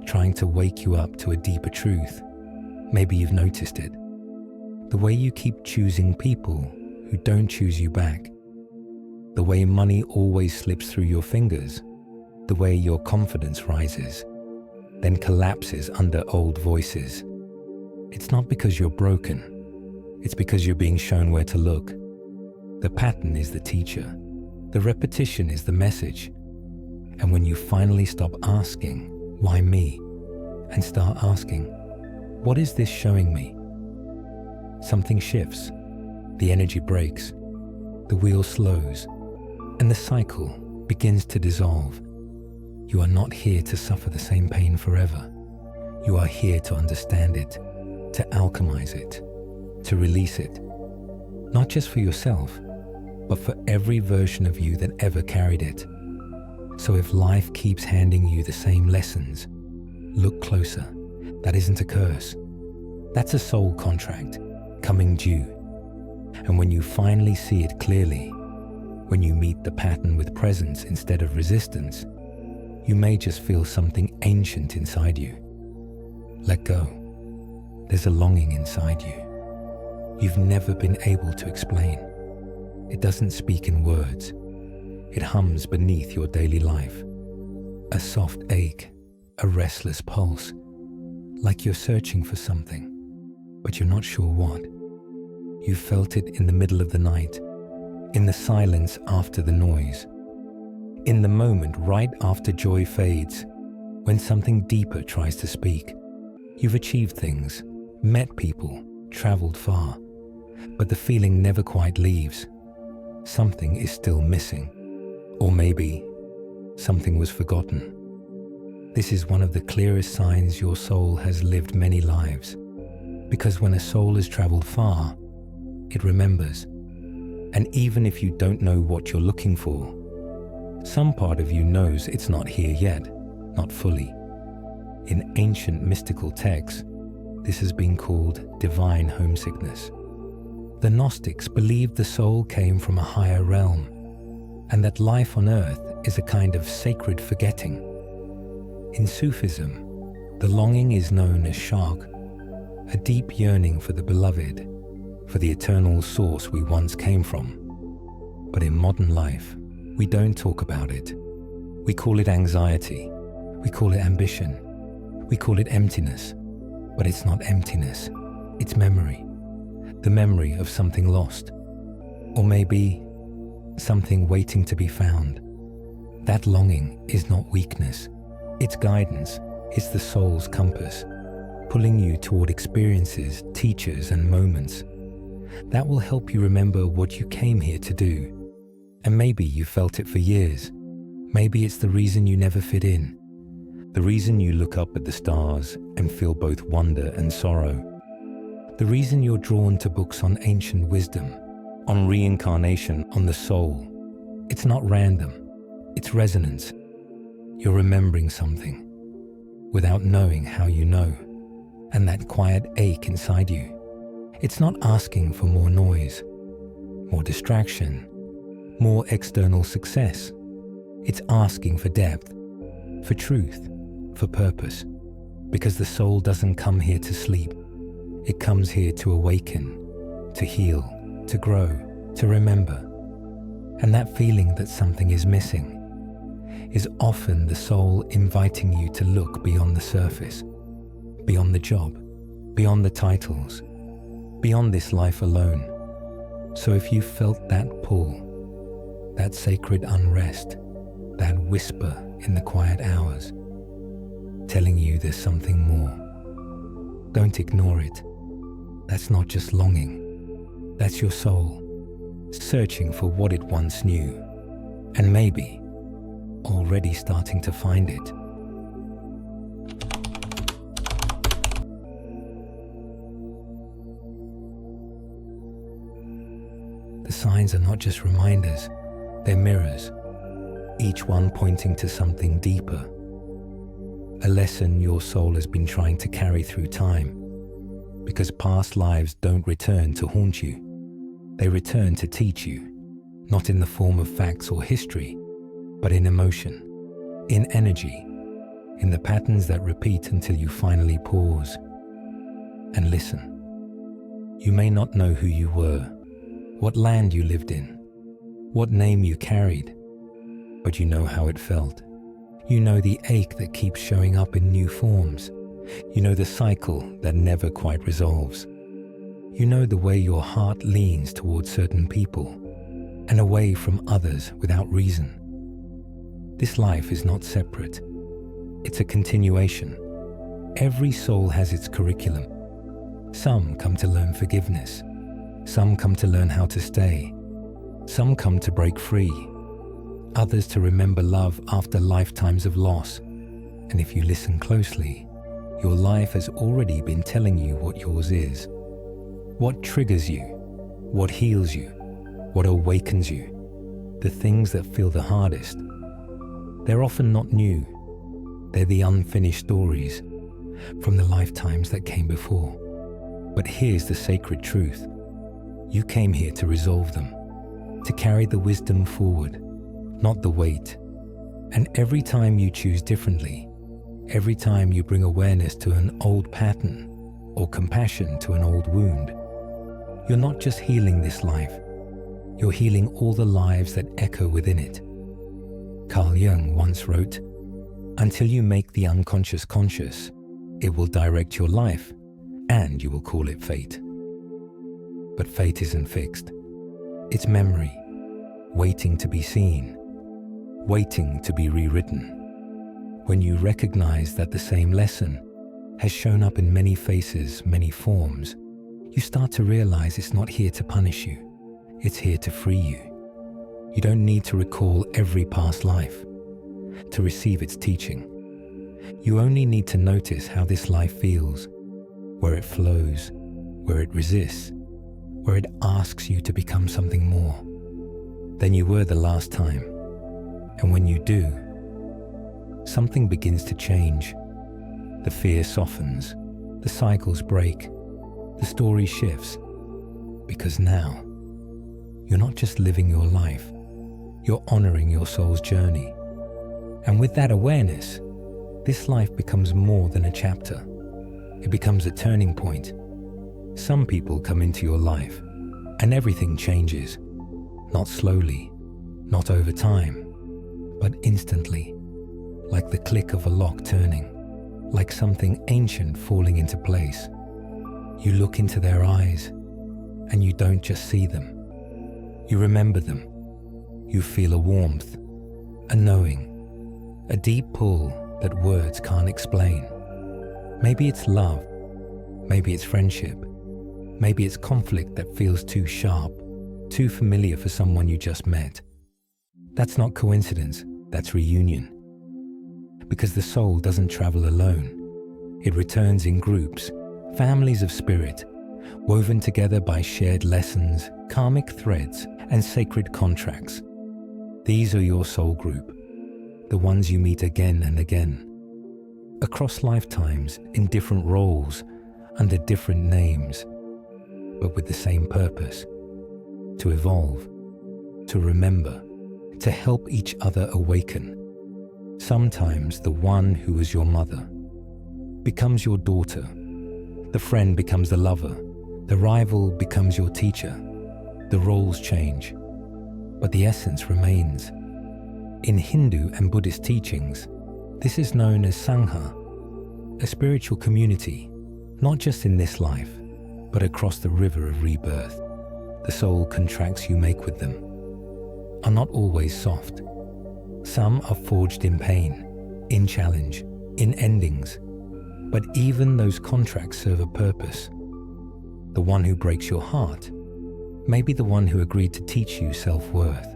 trying to wake you up to a deeper truth. Maybe you've noticed it. The way you keep choosing people who don't choose you back. The way money always slips through your fingers. The way your confidence rises, then collapses under old voices. It's not because you're broken. It's because you're being shown where to look. The pattern is the teacher. The repetition is the message. And when you finally stop asking, why me? And start asking, what is this showing me? Something shifts. The energy breaks. The wheel slows. And the cycle begins to dissolve. You are not here to suffer the same pain forever. You are here to understand it, to alchemize it, to release it. Not just for yourself, but for every version of you that ever carried it. So if life keeps handing you the same lessons, look closer. That isn't a curse. That's a soul contract, coming due. And when you finally see it clearly, when you meet the pattern with presence instead of resistance, you may just feel something ancient inside you. Let go. There's a longing inside you. You've never been able to explain. It doesn't speak in words. It hums beneath your daily life. A soft ache, a restless pulse, like you're searching for something, but you're not sure what. You felt it in the middle of the night, in the silence after the noise, in the moment right after joy fades, when something deeper tries to speak. You've achieved things, met people, traveled far, but the feeling never quite leaves. Something is still missing, or maybe something was forgotten. This is one of the clearest signs your soul has lived many lives, because when a soul has traveled far, it remembers. And even if you don't know what you're looking for, some part of you knows it's not here yet, not fully. In ancient mystical texts, this has been called divine homesickness. The Gnostics believed the soul came from a higher realm, and that life on earth is a kind of sacred forgetting. In Sufism, the longing is known as shauq, a deep yearning for the beloved, for the eternal source we once came from. But in modern life, we don't talk about it. We call it anxiety. We call it ambition. We call it emptiness. But it's not emptiness. It's memory. The memory of something lost. Or maybe something waiting to be found. That longing is not weakness. It's guidance. It's the soul's compass, pulling you toward experiences, teachers, and moments that will help you remember what you came here to do. And maybe you felt it for years. Maybe it's the reason you never fit in. The reason you look up at the stars and feel both wonder and sorrow. The reason you're drawn to books on ancient wisdom, on reincarnation, on the soul. It's not random. It's resonance. You're remembering something without knowing how you know. And that quiet ache inside you. It's not asking for more noise, more distraction, more external success. It's asking for depth, for truth, for purpose. Because the soul doesn't come here to sleep. It comes here to awaken, to heal, to grow, to remember. And that feeling that something is missing is often the soul inviting you to look beyond the surface, beyond the job, beyond the titles, beyond this life alone. So if you felt that pull, that sacred unrest, that whisper in the quiet hours, telling you there's something more, don't ignore it. That's not just longing. That's your soul, searching for what it once knew, and maybe already starting to find it. The signs are not just reminders, they're mirrors, each one pointing to something deeper. A lesson your soul has been trying to carry through time, because past lives don't return to haunt you. They return to teach you, not in the form of facts or history, but in emotion, in energy, in the patterns that repeat until you finally pause and listen. You may not know who you were, what land you lived in, what name you carried, but you know how it felt. You know the ache that keeps showing up in new forms. You know the cycle that never quite resolves. You know the way your heart leans towards certain people and away from others without reason. This life is not separate. It's a continuation. Every soul has its curriculum. Some come to learn forgiveness. Some come to learn how to stay. Some come to break free. Others to remember love after lifetimes of loss. And if you listen closely, your life has already been telling you what yours is. What triggers you, what heals you, what awakens you. The things that feel the hardest. They're often not new. They're the unfinished stories from the lifetimes that came before. But here's the sacred truth. You came here to resolve them, to carry the wisdom forward, not the weight. And every time you choose differently, every time you bring awareness to an old pattern or compassion to an old wound, you're not just healing this life, you're healing all the lives that echo within it. Carl Jung once wrote, "Until you make the unconscious conscious, it will direct your life and you will call it fate." But fate isn't fixed. It's memory, waiting to be seen, waiting to be rewritten. When you recognize that the same lesson has shown up in many faces, many forms, you start to realize it's not here to punish you. It's here to free you. You don't need to recall every past life to receive its teaching. You only need to notice how this life feels, where it flows, where it resists, where it asks you to become something more than you were the last time. And when you do, something begins to change. The fear softens, the cycles break, the story shifts, because now you're not just living your life, you're honoring your soul's journey. And with that awareness, this life becomes more than a chapter. It becomes a turning point. Some people come into your life and everything changes, not slowly, not over time, but instantly, like the click of a lock turning, like something ancient falling into place. You look into their eyes and you don't just see them. You remember them. You feel a warmth, a knowing, a deep pull that words can't explain. Maybe it's love, maybe it's friendship, maybe it's conflict that feels too sharp, too familiar for someone you just met. That's not coincidence, that's reunion. Because the soul doesn't travel alone. It returns in groups, families of spirit, woven together by shared lessons, karmic threads, and sacred contracts. These are your soul group, the ones you meet again and again, across lifetimes, in different roles, under different names, but with the same purpose: to evolve, to remember, to help each other awaken. Sometimes the one who was your mother becomes your daughter, the friend becomes the lover, the rival becomes your teacher. The roles change, but the essence remains. In Hindu and Buddhist teachings, this is known as Sangha, a spiritual community, not just in this life, but across the river of rebirth. The soul contracts you make with them are not always soft. Some are forged in pain, in challenge, in endings. But even those contracts serve a purpose. The one who breaks your heart may be the one who agreed to teach you self-worth.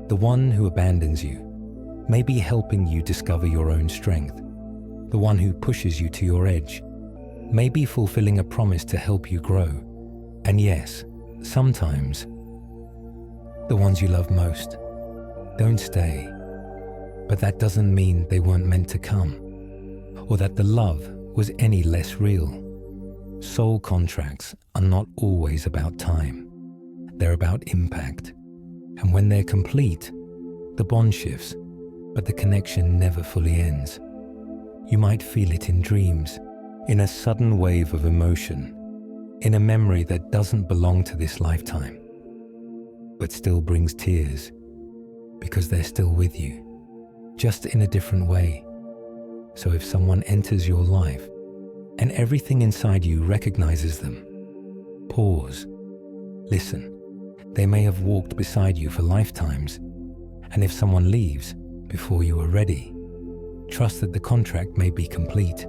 The one who abandons you may be helping you discover your own strength. The one who pushes you to your edge may be fulfilling a promise to help you grow. And yes, sometimes, the ones you love most don't stay. But that doesn't mean they weren't meant to come, or that the love was any less real. Soul contracts are not always about time. They're about impact. And when they're complete, the bond shifts, but the connection never fully ends. You might feel it in dreams, in a sudden wave of emotion, in a memory that doesn't belong to this lifetime, but still brings tears because they're still with you, just in a different way. So if someone enters your life and everything inside you recognizes them, pause, listen. They may have walked beside you for lifetimes, and if someone leaves before you are ready, trust that the contract may be complete,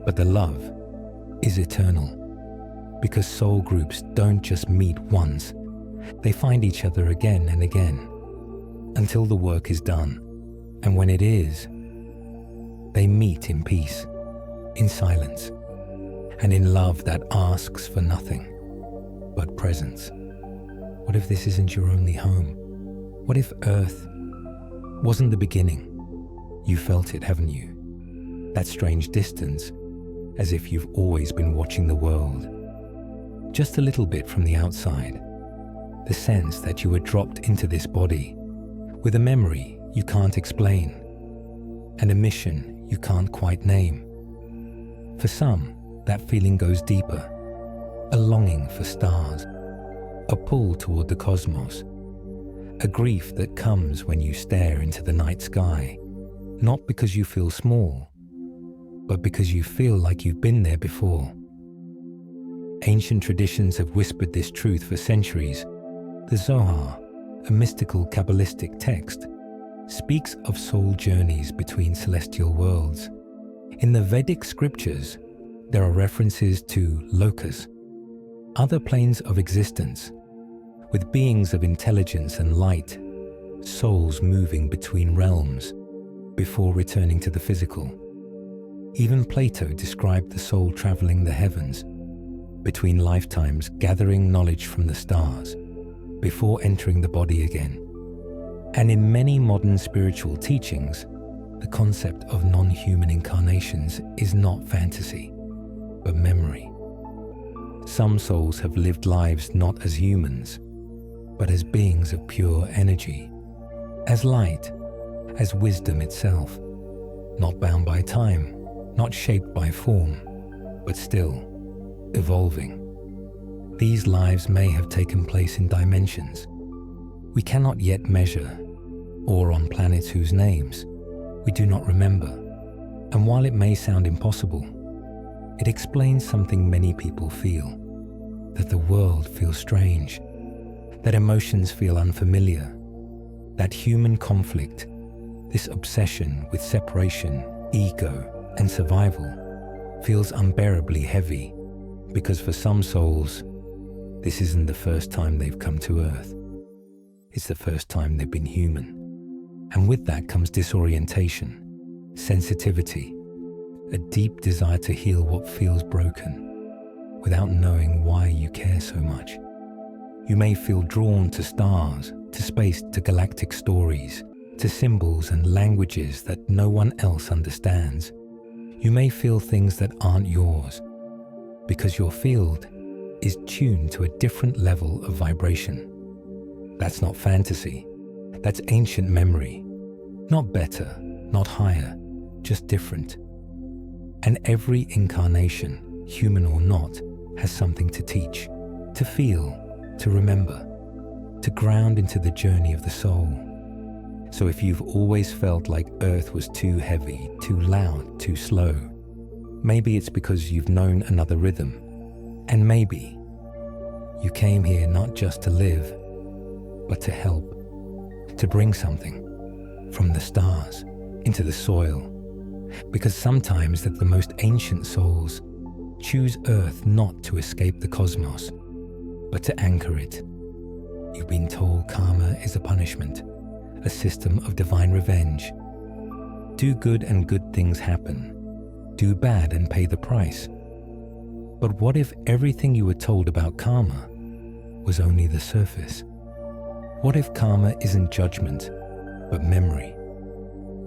but the love is eternal, because soul groups don't just meet once, they find each other again and again, until the work is done, and when it is, they meet in peace, in silence, and in love that asks for nothing but presence. What if this isn't your only home? What if Earth wasn't the beginning? You felt it, haven't you? That strange distance, as if you've always been watching the world. Just a little bit from the outside. The sense that you were dropped into this body with a memory you can't explain and a mission you can't quite name. For some, that feeling goes deeper. A longing for stars, a pull toward the cosmos, a grief that comes when you stare into the night sky, not because you feel small, but because you feel like you've been there before. Ancient traditions have whispered this truth for centuries. The Zohar, a mystical Kabbalistic text, speaks of soul journeys between celestial worlds. In the Vedic scriptures, there are references to lokas, other planes of existence, with beings of intelligence and light, souls moving between realms before returning to the physical. Even Plato described the soul traveling the heavens, between lifetimes gathering knowledge from the stars, before entering the body again. And in many modern spiritual teachings, the concept of non-human incarnations is not fantasy, but memory. Some souls have lived lives not as humans, but as beings of pure energy, as light, as wisdom itself, not bound by time, not shaped by form, but still evolving. These lives may have taken place in dimensions we cannot yet measure, or on planets whose names we do not remember. And while it may sound impossible, it explains something many people feel, that the world feels strange, that emotions feel unfamiliar, that human conflict, this obsession with separation, ego, and survival, feels unbearably heavy, because for some souls, this isn't the first time they've come to Earth. It's the first time they've been human. And with that comes disorientation, sensitivity, a deep desire to heal what feels broken, without knowing why you care so much. You may feel drawn to stars, to space, to galactic stories, to symbols and languages that no one else understands. You may feel things that aren't yours, because your field is tuned to a different level of vibration. That's not fantasy, that's ancient memory. Not better, not higher, just different. And every incarnation, human or not, has something to teach, to feel, to remember, to ground into the journey of the soul. So if you've always felt like Earth was too heavy, too loud, too slow, maybe it's because you've known another rhythm. And maybe you came here not just to live, but to help, to bring something from the stars into the soil. Because sometimes that the most ancient souls choose Earth not to escape the cosmos, but to anchor it. You've been told karma is a punishment, a system of divine revenge. Do good and good things happen. Do bad and pay the price. But what if everything you were told about karma was only the surface? What if karma isn't judgment, but memory?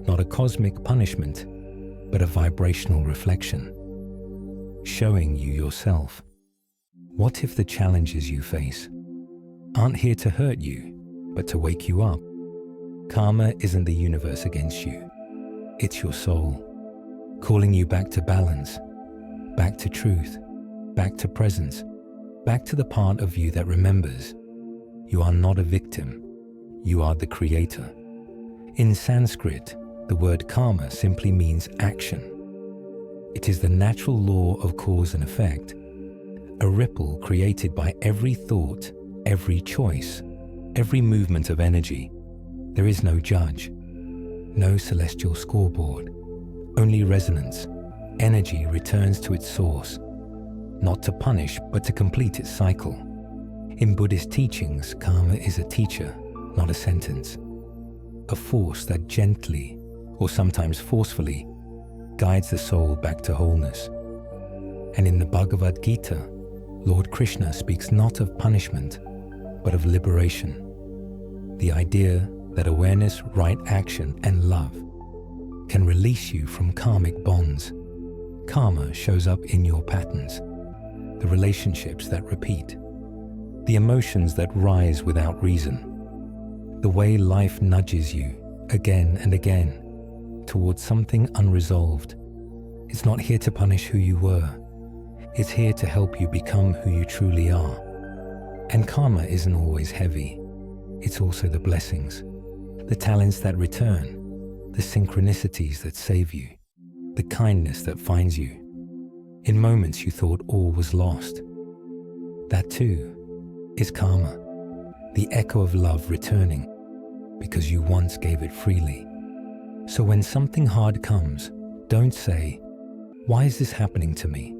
Not a cosmic punishment, but a vibrational reflection, showing you yourself. What if the challenges you face aren't here to hurt you, but to wake you up? Karma isn't the universe against you. It's your soul. calling you back to balance, back to truth, back to presence, back to the part of you that remembers. You are not a victim, you are the creator. In Sanskrit, the word karma simply means action. It is the natural law of cause and effect, a ripple created by every thought, every choice, every movement of energy. There is no judge, no celestial scoreboard, only resonance. Energy returns to its source, not to punish, but to complete its cycle. In Buddhist teachings, karma is a teacher, not a sentence, a force that gently, or sometimes forcefully, guides the soul back to wholeness. And in the Bhagavad Gita, Lord Krishna speaks not of punishment, but of liberation. The idea that awareness, right action, and love can release you from karmic bonds. Karma shows up in your patterns, the relationships that repeat, the emotions that rise without reason, the way life nudges you again and again towards something unresolved. It's not here to punish who you were. It's here to help you become who you truly are. And karma isn't always heavy. It's also the blessings, the talents that return, the synchronicities that save you, the kindness that finds you. In moments you thought all was lost. That too is karma, the echo of love returning because you once gave it freely. So when something hard comes, don't say, "Why is this happening to me?"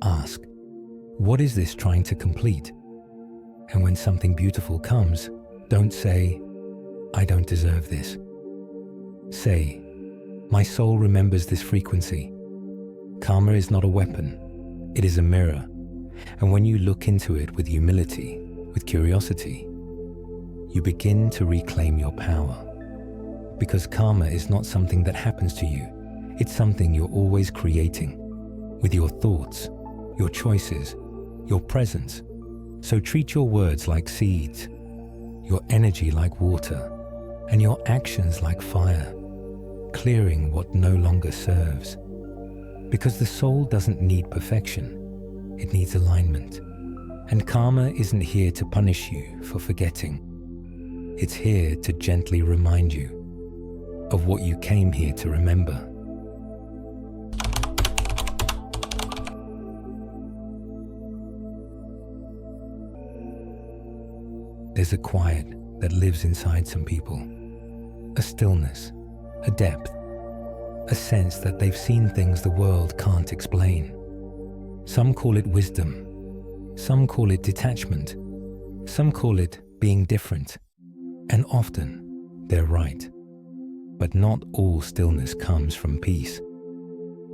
Ask, "What is this trying to complete?" And when something beautiful comes, don't say, "I don't deserve this." Say, "My soul remembers this frequency." Karma is not a weapon, it is a mirror. And when you look into it with humility, with curiosity, you begin to reclaim your power. Because karma is not something that happens to you, it's something you're always creating, with your thoughts, your choices, your presence. So treat your words like seeds, your energy like water, and your actions like fire, clearing what no longer serves. Because the soul doesn't need perfection, it needs alignment. And karma isn't here to punish you for forgetting. It's here to gently remind you of what you came here to remember. There's a quiet that lives inside some people, a stillness, a depth, a sense that they've seen things the world can't explain. Some call it wisdom, some call it detachment, some call it being different, and often they're right. But not all stillness comes from peace.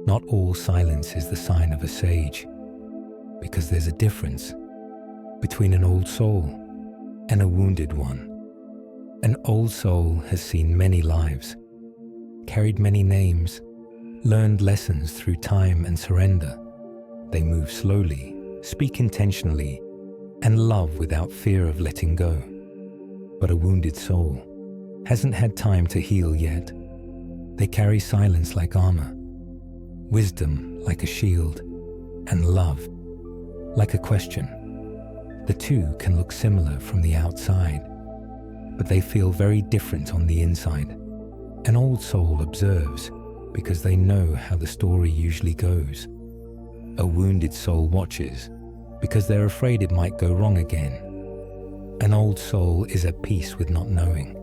Not all silence is the sign of a sage, because there's a difference between an old soul and a wounded one. An old soul has seen many lives, carried many names, learned lessons through time and surrender. They move slowly, speak intentionally, and love without fear of letting go. But a wounded soul hasn't had time to heal yet. They carry silence like armor, wisdom like a shield, and love like a question. The two can look similar from the outside, but they feel very different on the inside. An old soul observes because they know how the story usually goes. A wounded soul watches because they're afraid it might go wrong again. An old soul is at peace with not knowing.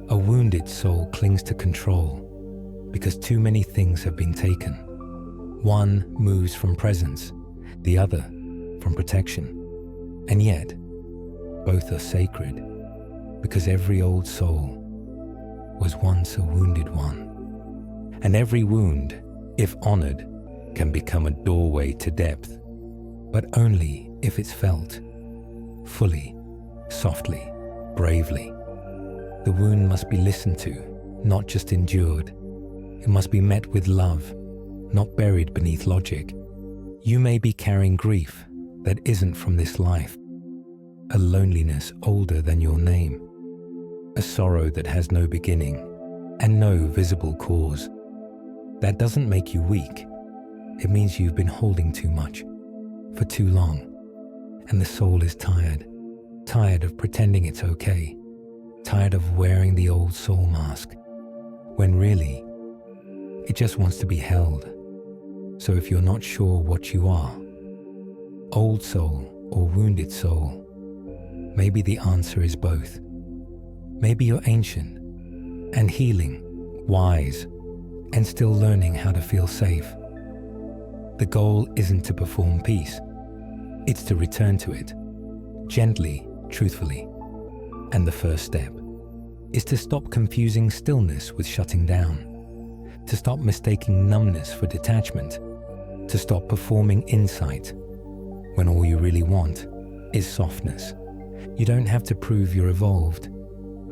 A wounded soul clings to control because too many things have been taken. One moves from presence, the other from protection. And yet, both are sacred because every old soul was once a wounded one. And every wound, if honored, can become a doorway to depth, but only if it's felt fully, softly, bravely. The wound must be listened to, not just endured. It must be met with love, not buried beneath logic. You may be carrying grief that isn't from this life, a loneliness older than your name, a sorrow that has no beginning and no visible cause. That doesn't make you weak. It means you've been holding too much for too long, and the soul is tired of pretending it's okay, tired of wearing the old soul mask, when really, it just wants to be held. So if you're not sure what you are, old soul or wounded soul, maybe the answer is both. Maybe you're ancient and healing, wise, and still learning how to feel safe. The goal isn't to perform peace. It's to return to it, gently, truthfully. And the first step is to stop confusing stillness with shutting down, to stop mistaking numbness for detachment, to stop performing insight when all you really want is softness. You don't have to prove you're evolved.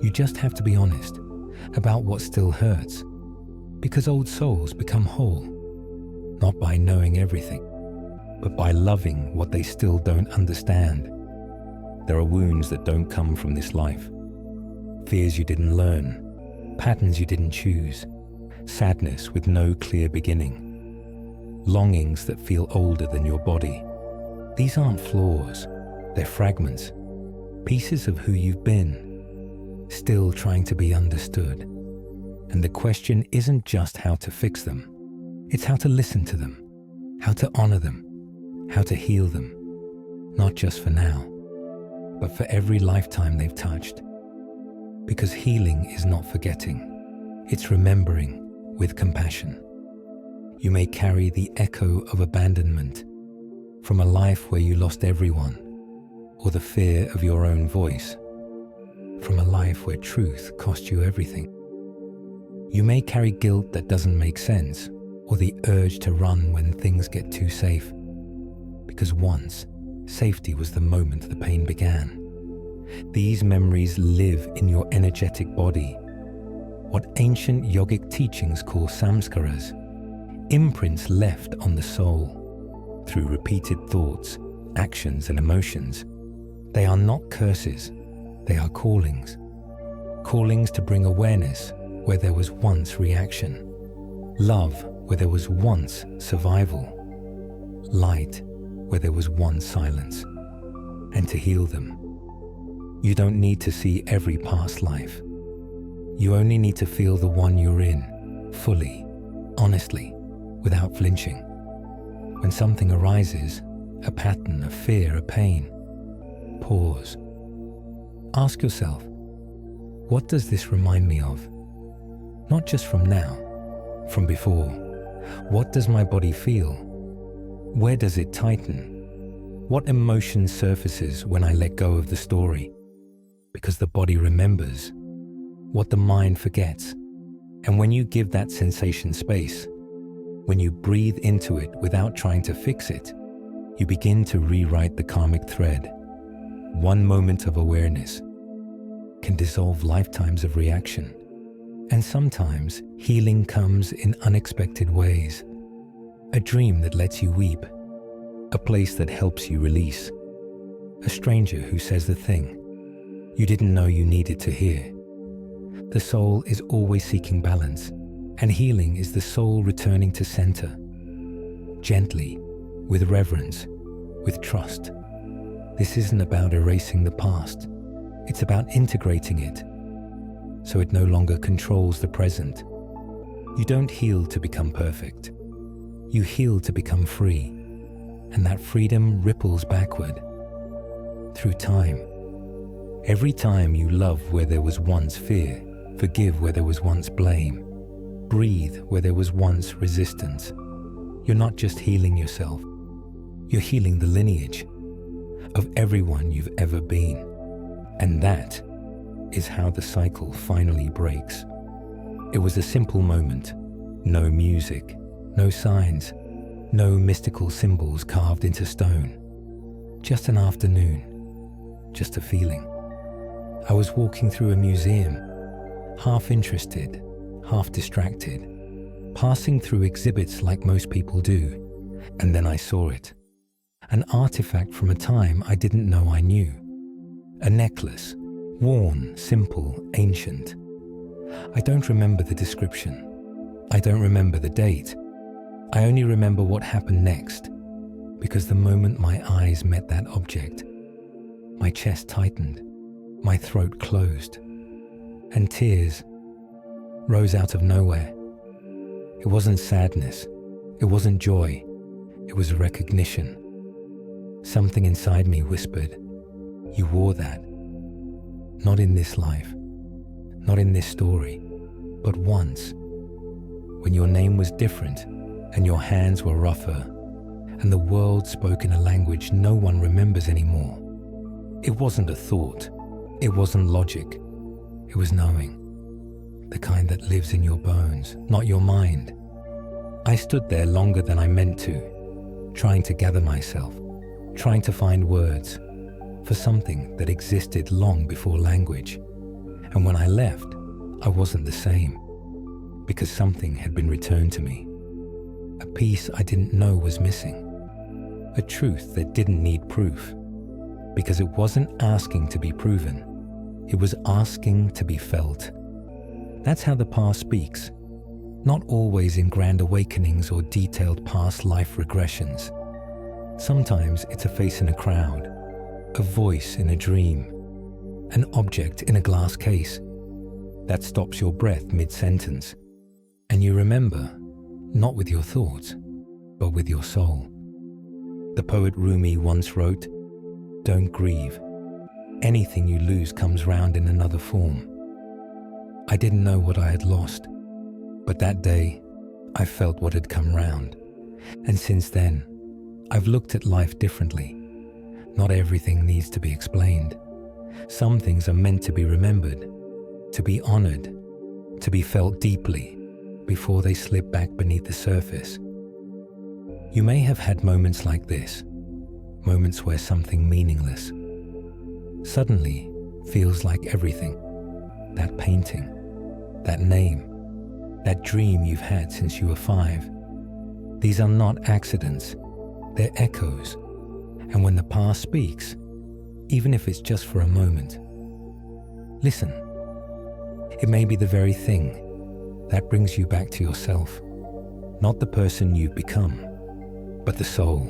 You just have to be honest about what still hurts, because old souls become whole, not by knowing everything, but by loving what they still don't understand. There are wounds that don't come from this life, fears you didn't learn, patterns you didn't choose, sadness with no clear beginning, longings that feel older than your body. These aren't flaws, they're fragments, pieces of who you've been, still trying to be understood. And the question isn't just how to fix them, it's how to listen to them, how to honor them, how to heal them, not just for now, but for every lifetime they've touched. Because healing is not forgetting, it's remembering with compassion. You may carry the echo of abandonment from a life where you lost everyone, or the fear of your own voice, from a life where truth cost you everything. You may carry guilt that doesn't make sense, or the urge to run when things get too safe, because once, safety was the moment the pain began. These memories live in your energetic body, what ancient yogic teachings call samskaras, imprints left on the soul through repeated thoughts, actions, and emotions. They are not curses, they are callings. Callings to bring awareness where there was once reaction, love where there was once survival, light where there was once silence, and to heal them. You don't need to see every past life. You only need to feel the one you're in, fully, honestly, without flinching. When something arises, a pattern, a fear, a pain, pause. Ask yourself, what does this remind me of? Not just from now, from before. What does my body feel? Where does it tighten? What emotion surfaces when I let go of the story? Because the body remembers what the mind forgets. And when you give that sensation space, when you breathe into it without trying to fix it, you begin to rewrite the karmic thread. One moment of awareness can dissolve lifetimes of reaction. And sometimes healing comes in unexpected ways. A dream that lets you weep, a place that helps you release, a stranger who says the thing you didn't know you needed to hear. The soul is always seeking balance, and healing is the soul returning to center, gently, with reverence, with trust. This isn't about erasing the past, it's about integrating it, so it no longer controls the present. You don't heal to become perfect. You heal to become free, and that freedom ripples backward through time. Every time you love where there was once fear, forgive where there was once blame, breathe where there was once resistance, you're not just healing yourself, you're healing the lineage of everyone you've ever been. And that is how the cycle finally breaks. It was a simple moment. No music, no signs, no mystical symbols carved into stone. Just an afternoon, just a feeling. I was walking through a museum, half interested, half distracted, passing through exhibits like most people do, and then I saw it. An artifact from a time I didn't know I knew. A necklace, worn, simple, ancient. I don't remember the description, I don't remember the date. I only remember what happened next, because the moment my eyes met that object, my chest tightened, my throat closed, and tears rose out of nowhere. It wasn't sadness, it wasn't joy, it was a recognition. Something inside me whispered, "You wore that. Not in this life, not in this story, but once, when your name was different and your hands were rougher, and the world spoke in a language no one remembers anymore." It wasn't a thought, it wasn't logic, it was knowing, the kind that lives in your bones, not your mind. I stood there longer than I meant to, trying to gather myself, trying to find words for something that existed long before language. And when I left, I wasn't the same, because something had been returned to me. A piece I didn't know was missing. A truth that didn't need proof, because it wasn't asking to be proven. It was asking to be felt. That's how the past speaks, not always in grand awakenings or detailed past life regressions. Sometimes it's a face in a crowd, a voice in a dream, an object in a glass case that stops your breath mid-sentence, and you remember, not with your thoughts, but with your soul. The poet Rumi once wrote, "Don't grieve. Anything you lose comes round in another form." I didn't know what I had lost, but that day I felt what had come round. And since then, I've looked at life differently. Not everything needs to be explained. Some things are meant to be remembered, to be honored, to be felt deeply before they slip back beneath the surface. You may have had moments like this, moments where something meaningless suddenly feels like everything. That painting, that name, that dream you've had since you were 5. These are not accidents, they're echoes. And when the past speaks, even if it's just for a moment, listen. It may be the very thing that brings you back to yourself, not the person you've become, but the soul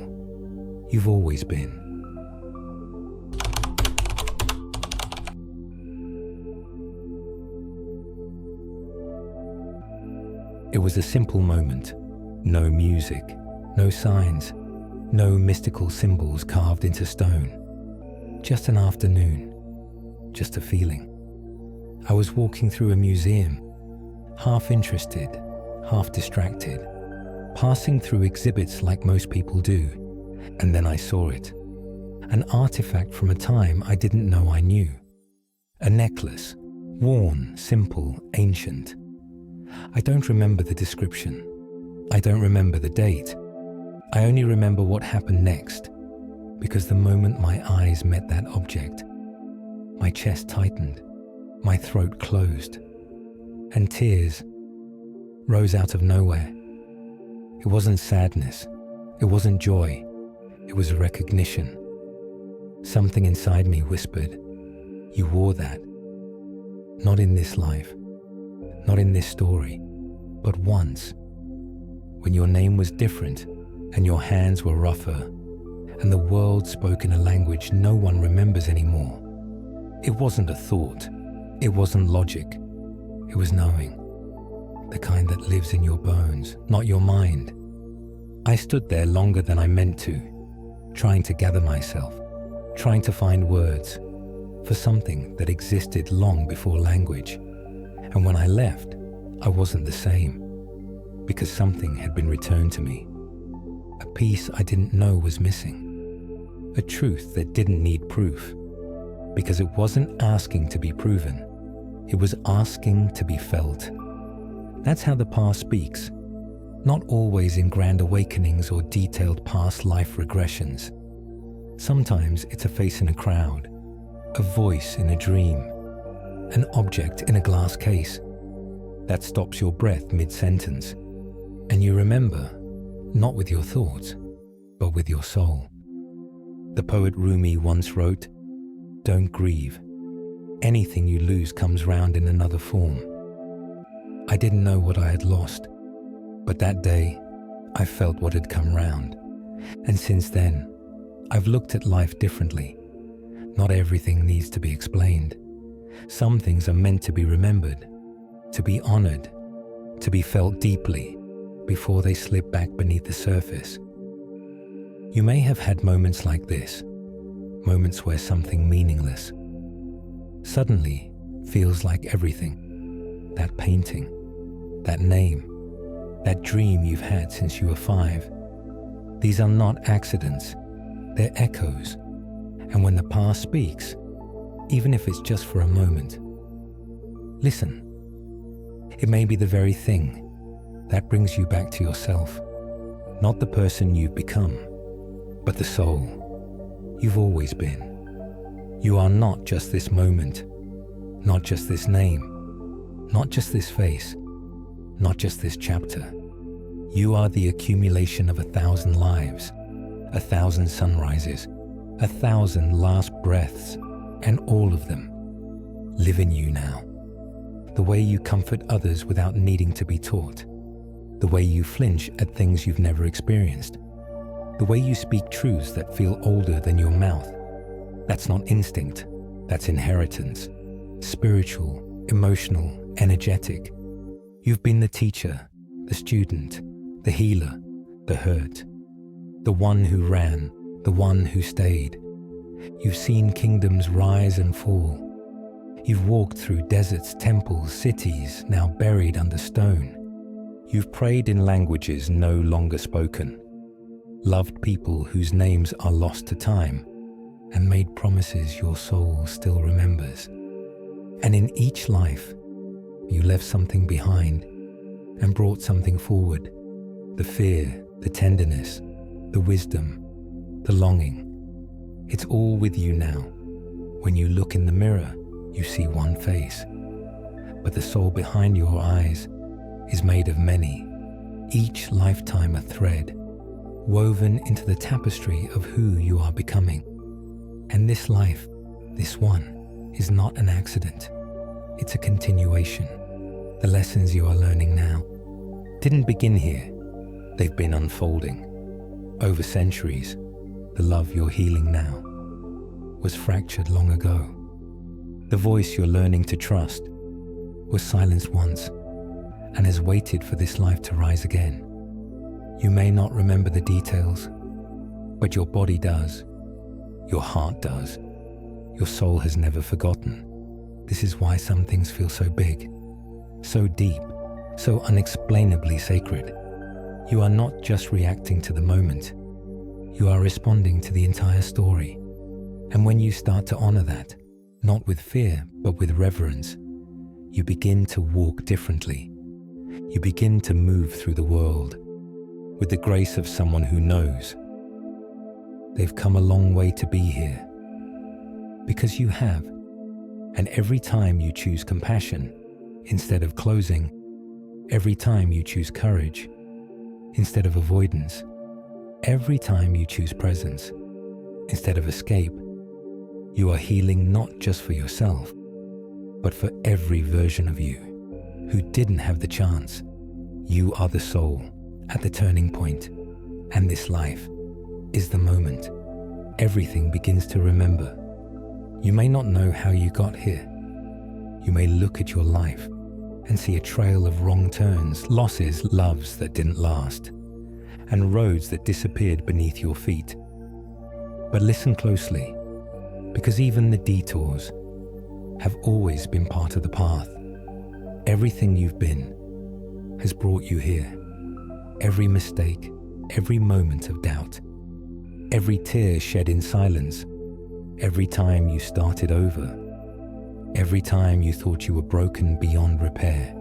you've always been. It was a simple moment. No music, no signs, no mystical symbols carved into stone. Just an afternoon, just a feeling. I was walking through a museum, half interested, half distracted, passing through exhibits like most people do, and then I saw it. An artifact from a time I didn't know I knew. A necklace, worn, simple, ancient. I don't remember the description. I don't remember the date. I only remember what happened next, because the moment my eyes met that object, my chest tightened, my throat closed, and tears rose out of nowhere. It wasn't sadness, it wasn't joy, it was a recognition. Something inside me whispered, "You wore that. Not in this life, not in this story, but once, when your name was different and your hands were rougher, and the world spoke in a language no one remembers anymore." It wasn't a thought, it wasn't logic, it was knowing, the kind that lives in your bones, not your mind. I stood there longer than I meant to, trying to gather myself, trying to find words for something that existed long before language. And when I left, I wasn't the same, because something had been returned to me. A piece I didn't know was missing. A truth that didn't need proof, because it wasn't asking to be proven. It was asking to be felt. That's how the past speaks, not always in grand awakenings or detailed past life regressions. Sometimes it's a face in a crowd, a voice in a dream, an object in a glass case that stops your breath mid-sentence, and you remember, not with your thoughts, but with your soul. The poet Rumi once wrote, "Don't grieve. Anything you lose comes round in another form." I didn't know what I had lost, But that day, I felt what had come round. And since then, I've looked at life differently. Not everything needs to be explained. Some things are meant to be remembered, to be honored, to be felt deeply before they slip back beneath the surface. You may have had moments like this, moments where something meaningless suddenly feels like everything. That painting, that name, that dream you've had since you were 5. These are not accidents, they're echoes. And when the past speaks, even if it's just for a moment, listen. It may be the very thing that brings you back to yourself, not the person you've become, but the soul you've always been. You are not just this moment, not just this name, not just this face, not just this chapter. You are the accumulation of 1,000 lives, 1,000 sunrises, 1,000 last breaths, and all of them live in you now. The way you comfort others without needing to be taught, the way you flinch at things you've never experienced, the way you speak truths that feel older than your mouth. That's not instinct, that's inheritance. Spiritual, emotional, energetic. You've been the teacher, the student, the healer, the hurt, the one who ran, the one who stayed. You've seen kingdoms rise and fall. You've walked through deserts, temples, cities, now buried under stone. You've prayed in languages no longer spoken, loved people whose names are lost to time, and made promises your soul still remembers. And in each life, you left something behind and brought something forward. The fear, the tenderness, the wisdom, the longing. It's all with you now. When you look in the mirror, you see one face. But the soul behind your eyes is made of many, each lifetime a thread, woven into the tapestry of who you are becoming. And this life, this one, is not an accident. It's a continuation. The lessons you are learning now didn't begin here. They've been unfolding. Over centuries, the love you're healing now was fractured long ago. The voice you're learning to trust was silenced once and has waited for this life to rise again. You may not remember the details, but your body does. Your heart does. Your soul has never forgotten. This is why some things feel so big, so deep, so unexplainably sacred. You are not just reacting to the moment. You are responding to the entire story. And when you start to honor that, not with fear, but with reverence, you begin to walk differently. You begin to move through the world with the grace of someone who knows. They've come a long way to be here. Because you have. And every time you choose compassion instead of closing, every time you choose courage instead of avoidance, every time you choose presence instead of escape, you are healing not just for yourself, but for every version of you who didn't have the chance. You are the soul at the turning point, and this life is the moment everything begins to remember. You may not know how you got here. You may look at your life and see a trail of wrong turns, losses, loves that didn't last, and roads that disappeared beneath your feet. But listen closely, because even the detours have always been part of the path. Everything you've been has brought you here. Every mistake, every moment of doubt, every tear shed in silence, every time you started over, every time you thought you were broken beyond repair.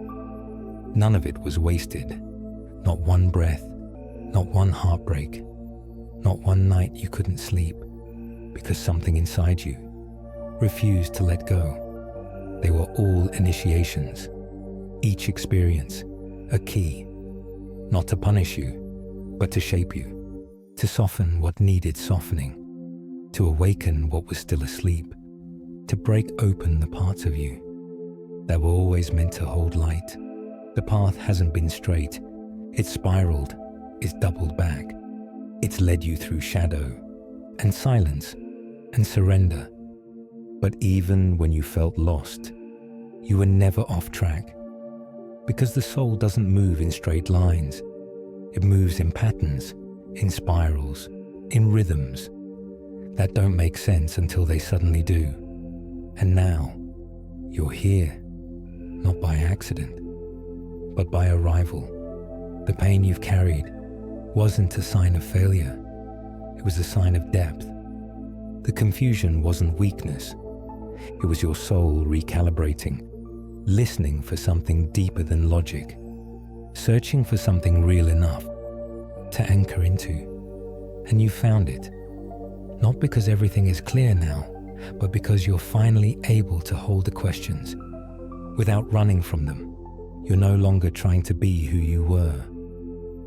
None of it was wasted. Not one breath, not one heartbreak, not one night you couldn't sleep because something inside you refused to let go. They were all initiations, each experience a key, not to punish you, but to shape you, to soften what needed softening, to awaken what was still asleep, to break open the parts of you that were always meant to hold light. The path hasn't been straight, It's spiraled, it's doubled back, it's led you through shadow and silence and surrender. But even when you felt lost, you were never off track, because the soul doesn't move in straight lines. It moves in patterns, in spirals, in rhythms that don't make sense until they suddenly do. And now, you're here, not by accident, but by arrival. The pain you've carried wasn't a sign of failure, it was a sign of depth. The confusion wasn't weakness, it was your soul recalibrating, listening for something deeper than logic, searching for something real enough to anchor into. And you found it, not because everything is clear now, but because you're finally able to hold the questions without running from them. You're no longer trying to be who you were.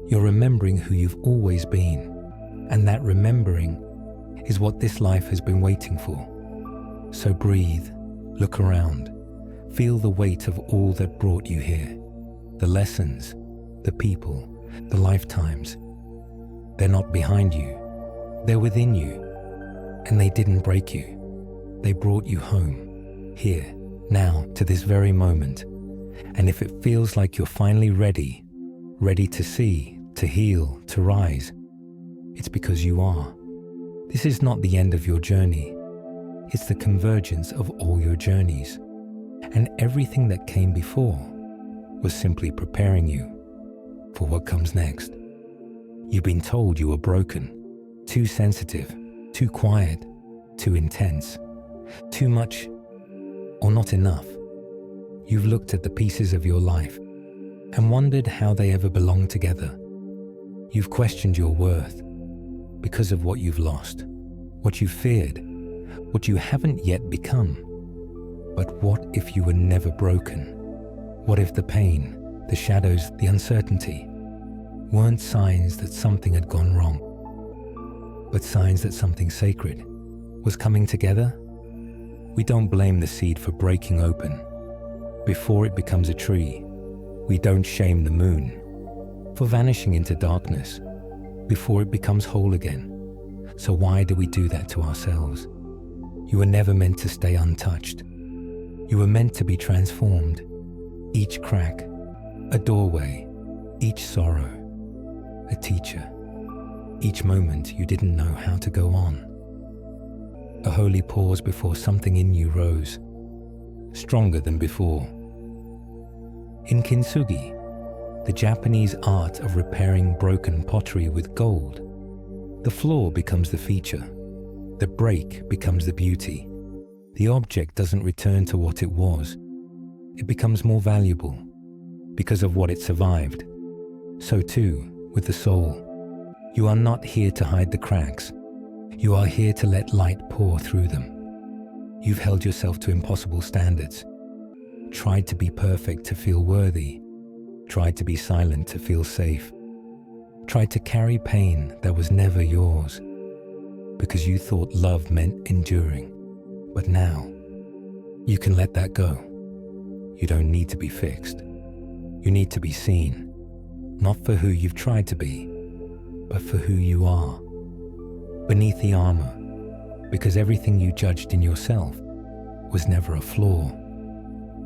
You're remembering who you've always been, and that remembering is what this life has been waiting for. So breathe, look around, feel the weight of all that brought you here. The lessons, the people, the lifetimes. They're not behind you, they're within you. And they didn't break you. They brought you home, here, now, to this very moment. And if it feels like you're finally ready to see, to heal, to rise, it's because you are. This is not the end of your journey. It's the convergence of all your journeys. And everything that came before was simply preparing you for what comes next. You've been told you were broken, too sensitive, too quiet, too intense, too much, or not enough. You've looked at the pieces of your life and wondered how they ever belonged together. You've questioned your worth because of what you've lost, what you feared, what you haven't yet become. But what if you were never broken? What if the pain, the shadows, the uncertainty weren't signs that something had gone wrong, but signs that something sacred was coming together? We don't blame the seed for breaking open before it becomes a tree. We don't shame the moon for vanishing into darkness before it becomes whole again. So why do we do that to ourselves? You were never meant to stay untouched. You were meant to be transformed. Each crack, a doorway, each sorrow, a teacher. Each moment you didn't know how to go on. A holy pause before something in you rose, stronger than before. In kintsugi, the Japanese art of repairing broken pottery with gold, the flaw becomes the feature, the break becomes the beauty. The object doesn't return to what it was. It becomes more valuable because of what it survived. So too with the soul. You are not here to hide the cracks. You are here to let light pour through them. You've held yourself to impossible standards, tried to be perfect to feel worthy, tried to be silent to feel safe, tried to carry pain that was never yours because you thought love meant enduring. But now, you can let that go. You don't need to be fixed. You need to be seen, not for who you've tried to be, but for who you are. Beneath the armor, because everything you judged in yourself was never a flaw.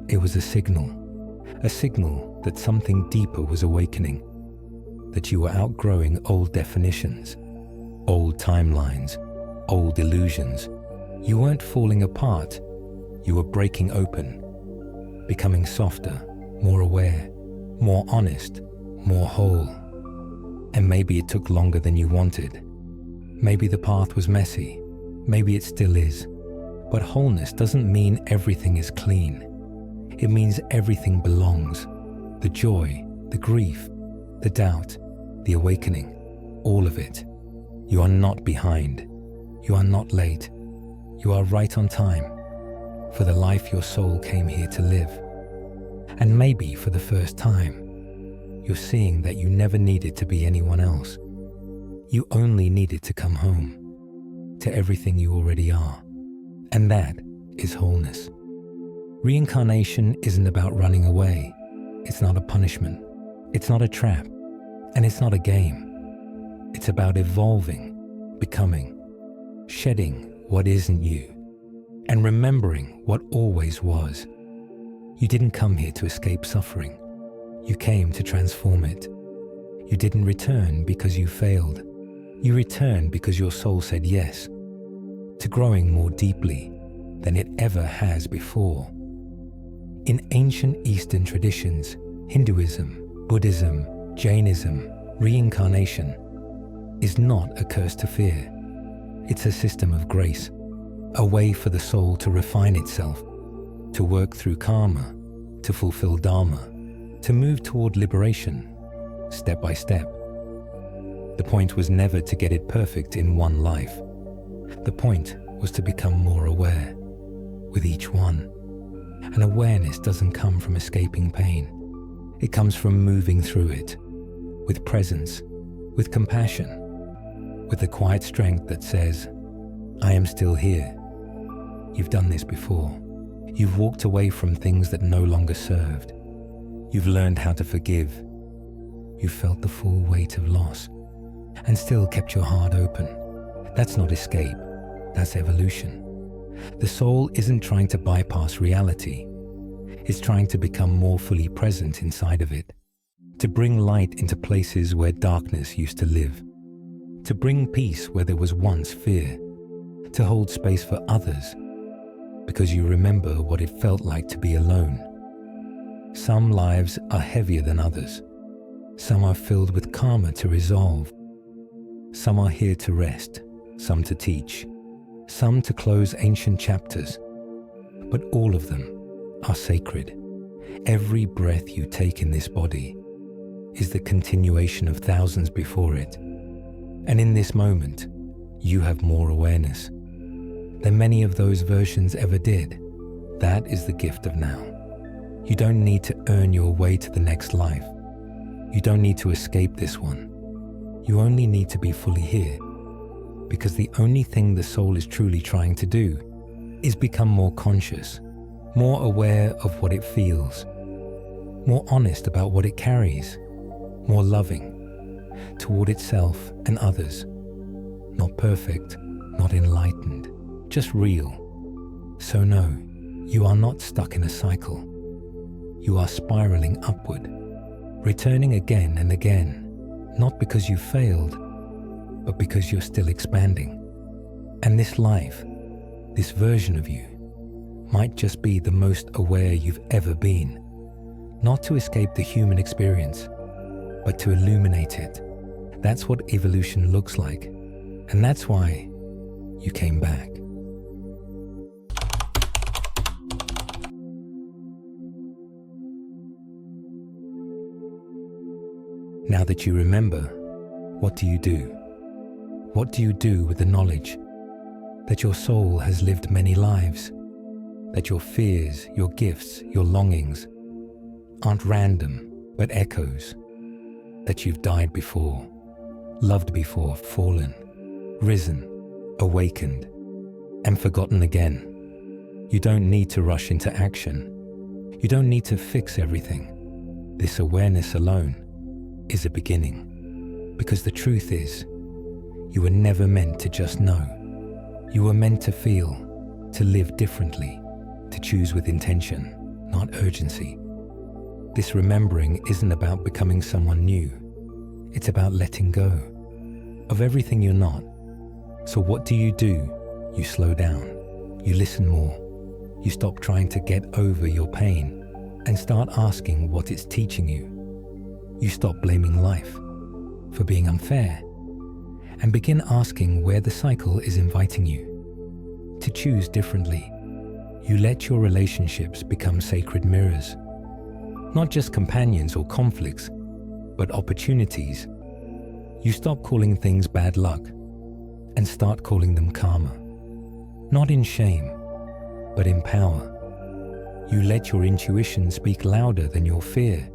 It was a signal that something deeper was awakening, that you were outgrowing old definitions, old timelines, old illusions. You weren't falling apart, you were breaking open, becoming softer, more aware, more honest, more whole. And maybe it took longer than you wanted. Maybe the path was messy, maybe it still is. But wholeness doesn't mean everything is clean. It means everything belongs. The joy, the grief, the doubt, the awakening, all of it. You are not behind. You are not late. You are right on time for the life your soul came here to live. And maybe for the first time, you're seeing that you never needed to be anyone else. You only needed to come home to everything you already are. And that is wholeness. Reincarnation isn't about running away. It's not a punishment. It's not a trap. And it's not a game. It's about evolving, becoming, shedding what isn't you, and remembering what always was. You didn't come here to escape suffering. You came to transform it. You didn't return because you failed. You returned because your soul said yes to growing more deeply than it ever has before. In ancient Eastern traditions, Hinduism, Buddhism, Jainism, reincarnation is not a curse to fear. It's a system of grace, a way for the soul to refine itself, to work through karma, to fulfill dharma, to move toward liberation, step by step. The point was never to get it perfect in one life. The point was to become more aware with each one. And awareness doesn't come from escaping pain. It comes from moving through it, with presence, with compassion, with the quiet strength that says, I am still here. You've done this before. You've walked away from things that no longer served. You've learned how to forgive. You've felt the full weight of loss and still kept your heart open. That's not escape. That's evolution. The soul isn't trying to bypass reality. It's trying to become more fully present inside of it, to bring light into places where darkness used to live, to bring peace where there was once fear, to hold space for others, because you remember what it felt like to be alone. Some lives are heavier than others. Some are filled with karma to resolve. Some are here to rest, some to teach, some to close ancient chapters. But all of them are sacred. Every breath you take in this body is the continuation of thousands before it. And in this moment, you have more awareness than many of those versions ever did. That is the gift of now. You don't need to earn your way to the next life. You don't need to escape this one. You only need to be fully here, because the only thing the soul is truly trying to do is become more conscious, more aware of what it feels, more honest about what it carries, more loving toward itself and others. Not perfect, not enlightened, just real. So no, you are not stuck in a cycle. You are spiraling upward, returning again and again, not because you failed, but because you're still expanding. And this life, this version of you, might just be the most aware you've ever been, not to escape the human experience, but to illuminate it. That's what evolution looks like, and that's why you came back. Now that you remember, what do you do? What do you do with the knowledge that your soul has lived many lives, that your fears, your gifts, your longings aren't random but echoes, that you've died before, loved before, fallen, risen, awakened, and forgotten again? You don't need to rush into action. You don't need to fix everything. This awareness alone is a beginning, because the truth is, you were never meant to just know. You were meant to feel, to live differently, to choose with intention, not urgency. This remembering isn't about becoming someone new. It's about letting go of everything you're not. So what do? You slow down. You listen more. You stop trying to get over your pain and start asking what it's teaching you. You stop blaming life for being unfair and begin asking where the cycle is inviting you to choose differently. You let your relationships become sacred mirrors, not just companions or conflicts, but opportunities. You stop calling things bad luck and start calling them karma, not in shame, but in power. You let your intuition speak louder than your fear.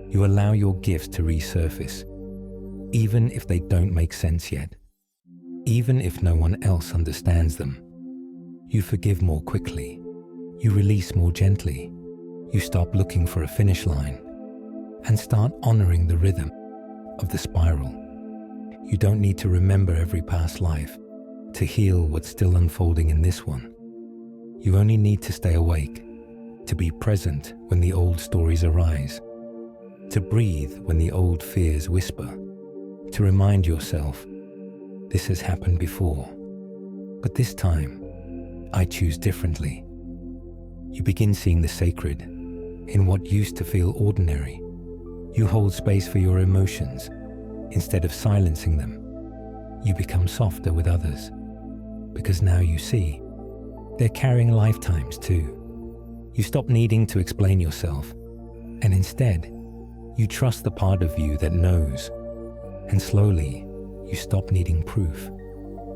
You allow your gifts to resurface, even if they don't make sense yet, even if no one else understands them. You forgive more quickly. You release more gently. You stop looking for a finish line and start honoring the rhythm, of the spiral. You don't need to remember every past life to heal what's still unfolding in this one. You only need to stay awake, to be present when the old stories arise, to breathe when the old fears whisper, to remind yourself, this has happened before, but this time, I choose differently. You begin seeing the sacred in what used to feel ordinary. You hold space for your emotions instead of silencing them. You become softer with others because now you see they're carrying lifetimes too. You stop needing to explain yourself and instead you trust the part of you that knows. And slowly you stop needing proof.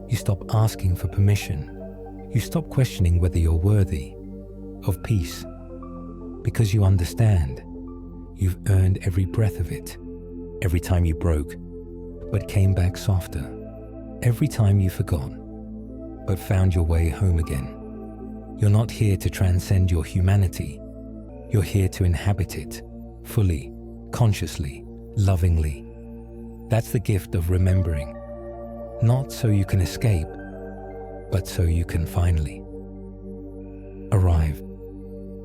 You stop asking for permission. You stop questioning whether you're worthy of peace because you understand you've earned every breath of it, every time you broke but came back softer, every time you forgot but found your way home again. You're not here to transcend your humanity. You're here to inhabit it fully, consciously, lovingly. That's the gift of remembering, not so you can escape, but so you can finally arrive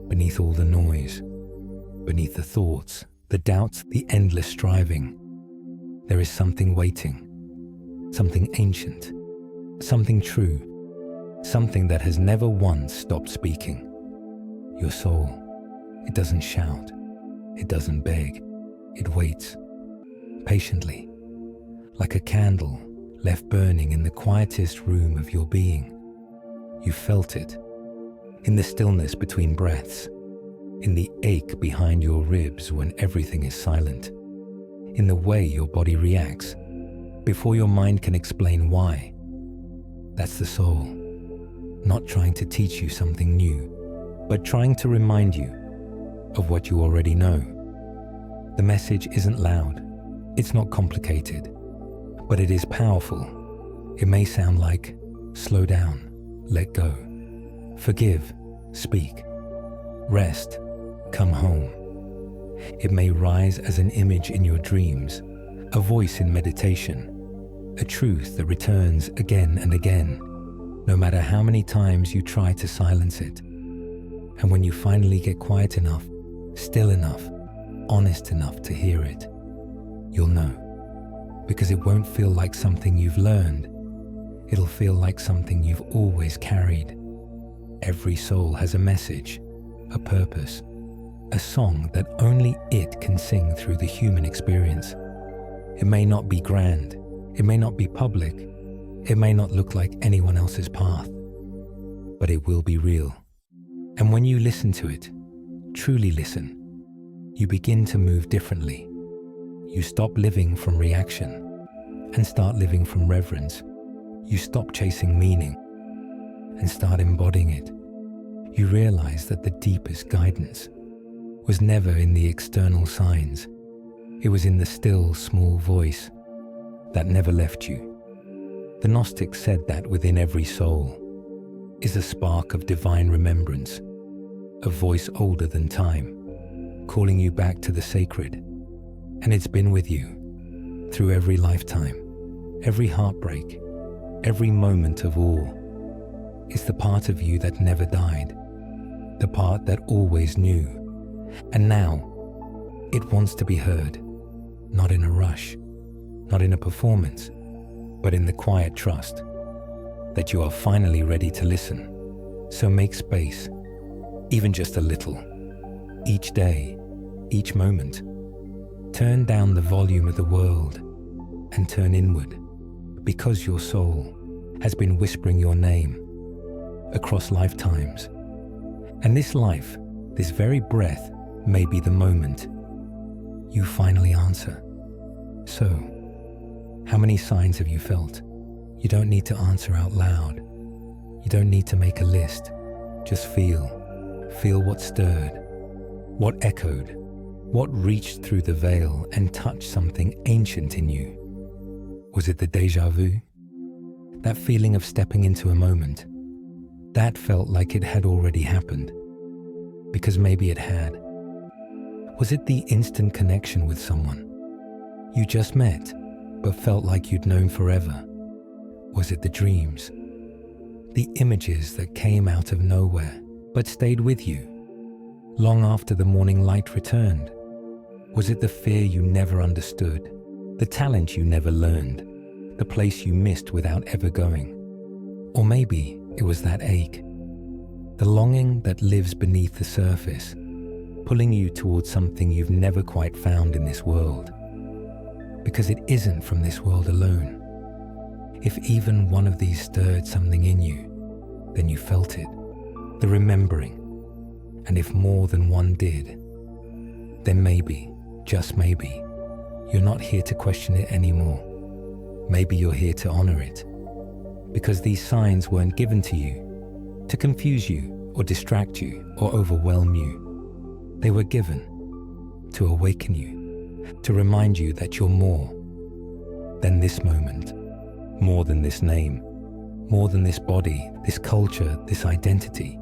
beneath all the noise, beneath the thoughts, the doubts, the endless striving. There is something waiting, something ancient, something true, something that has never once stopped speaking. Your soul, it doesn't shout, it doesn't beg, it waits, patiently, like a candle left burning in the quietest room of your being. You felt it, in the stillness between breaths, in the ache behind your ribs when everything is silent, in the way your body reacts before your mind can explain why. That's the soul, not trying to teach you something new, but trying to remind you of what you already know. The message isn't loud, it's not complicated, but it is powerful. It may sound like, slow down, let go, forgive, speak, rest, come home. It may rise as an image in your dreams, a voice in meditation, a truth that returns again and again, no matter how many times you try to silence it. And when you finally get quiet enough, still enough, honest enough to hear it, you'll know. Because it won't feel like something you've learned. It'll feel like something you've always carried. Every soul has a message, a purpose, a song that only it can sing through the human experience. It may not be grand, it may not be public, it may not look like anyone else's path, but it will be real. And when you listen to it, truly listen, you begin to move differently. You stop living from reaction and start living from reverence. You stop chasing meaning and start embodying it. You realize that the deepest guidance was never in the external signs. It was in the still, small voice that never left you. The Gnostics said that within every soul is a spark of divine remembrance, a voice older than time, calling you back to the sacred. And it's been with you through every lifetime, every heartbreak, every moment of awe. It's the part of you that never died, the part that always knew. And now, it wants to be heard, not in a rush, not in a performance, but in the quiet trust that you are finally ready to listen. So make space, even just a little, each day, each moment. Turn down the volume of the world and turn inward, because your soul has been whispering your name across lifetimes. And this life, this very breath, may be the moment you finally answer. So, how many signs have you felt? You don't need to answer out loud. You don't need to make a list. Just feel. Feel what stirred, what echoed, what reached through the veil and touched something ancient in you. Was it the déjà vu? That feeling of stepping into a moment. That felt like it had already happened. Because maybe it had. Was it the instant connection with someone? you just met, but felt like you'd known forever? Was it the dreams? The images that came out of nowhere, but stayed with you, long after the morning light returned? Was it the fear you never understood, the talent you never learned, the place you missed without ever going? Or maybe it was that ache, the longing that lives beneath the surface, pulling you towards something you've never quite found in this world. Because it isn't from this world alone. If even one of these stirred something in you, then you felt it, the remembering. And if more than one did, then maybe, just maybe, you're not here to question it anymore. Maybe you're here to honor it. Because these signs weren't given to you to confuse you or distract you or overwhelm you. They were given to awaken you, to remind you that you're more than this moment, more than this name, more than this body, this culture, this identity.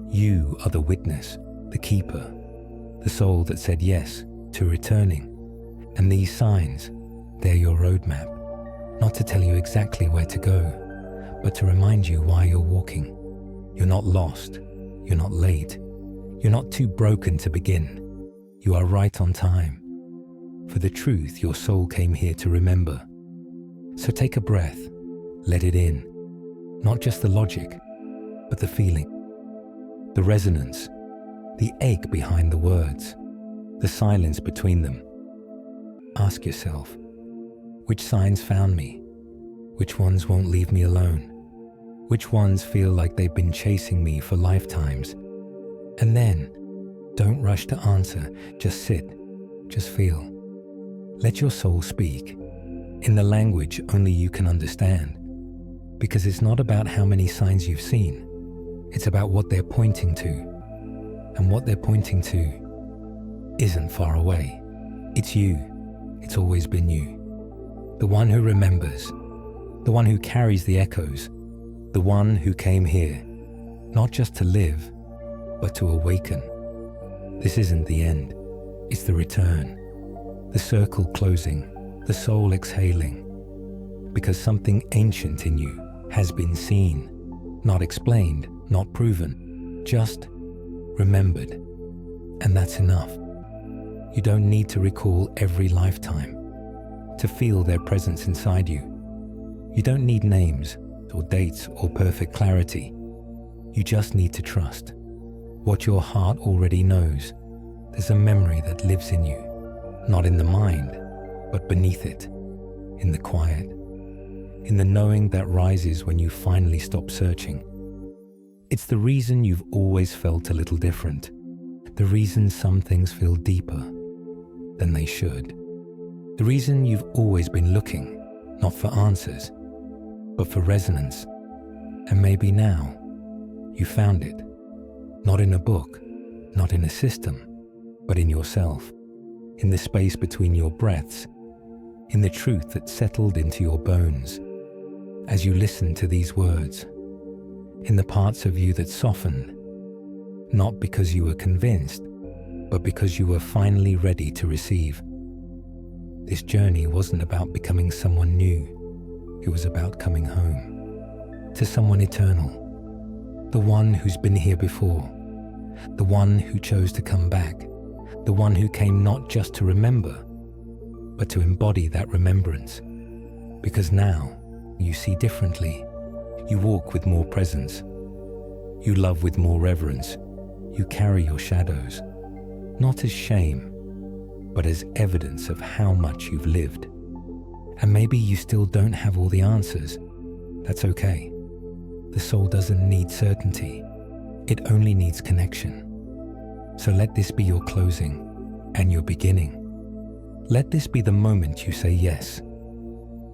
You are the witness, the keeper, the soul that said yes to returning. And these signs, they're your roadmap, not to tell you exactly where to go, but to remind you why you're walking. You're not lost, you're not late, you're not too broken to begin. You are right on time. For the truth your soul came here to remember. So take a breath, let it in. Not just the logic, but the feeling, the resonance, the ache behind the words, the silence between them. Ask yourself, which signs found me? Which ones won't leave me alone? Which ones feel like they've been chasing me for lifetimes? And then, don't rush to answer, just sit, just feel. Let your soul speak, in the language only you can understand. Because it's not about how many signs you've seen, it's about what they're pointing to. And what they're pointing to isn't far away. It's you, it's always been you. The one who remembers, the one who carries the echoes, the one who came here, not just to live, but to awaken. This isn't the end, it's the return, the circle closing, the soul exhaling, because something ancient in you has been seen, not explained, not proven, just remembered. And that's enough. You don't need to recall every lifetime to feel their presence inside you. You don't need names or dates or perfect clarity. You just need to trust what your heart already knows. There's a memory that lives in you, not in the mind, but beneath it, in the quiet, in the knowing that rises when you finally stop searching. It's the reason you've always felt a little different, the reason some things feel deeper than they should, the reason you've always been looking, not for answers, but for resonance. And maybe now you found it, not in a book, not in a system, but in yourself, in the space between your breaths, in the truth that settled into your bones as you listen to these words, in the parts of you that softened, not because you were convinced, but because you were finally ready to receive. This journey wasn't about becoming someone new, it was about coming home, to someone eternal, the one who's been here before, the one who chose to come back, the one who came not just to remember, but to embody that remembrance. Because now you see differently, you walk with more presence, you love with more reverence, you carry your shadows, not as shame, but as evidence of how much you've lived. And maybe you still don't have all the answers. That's okay. The soul doesn't need certainty. It only needs connection. So let this be your closing and your beginning. Let this be the moment you say yes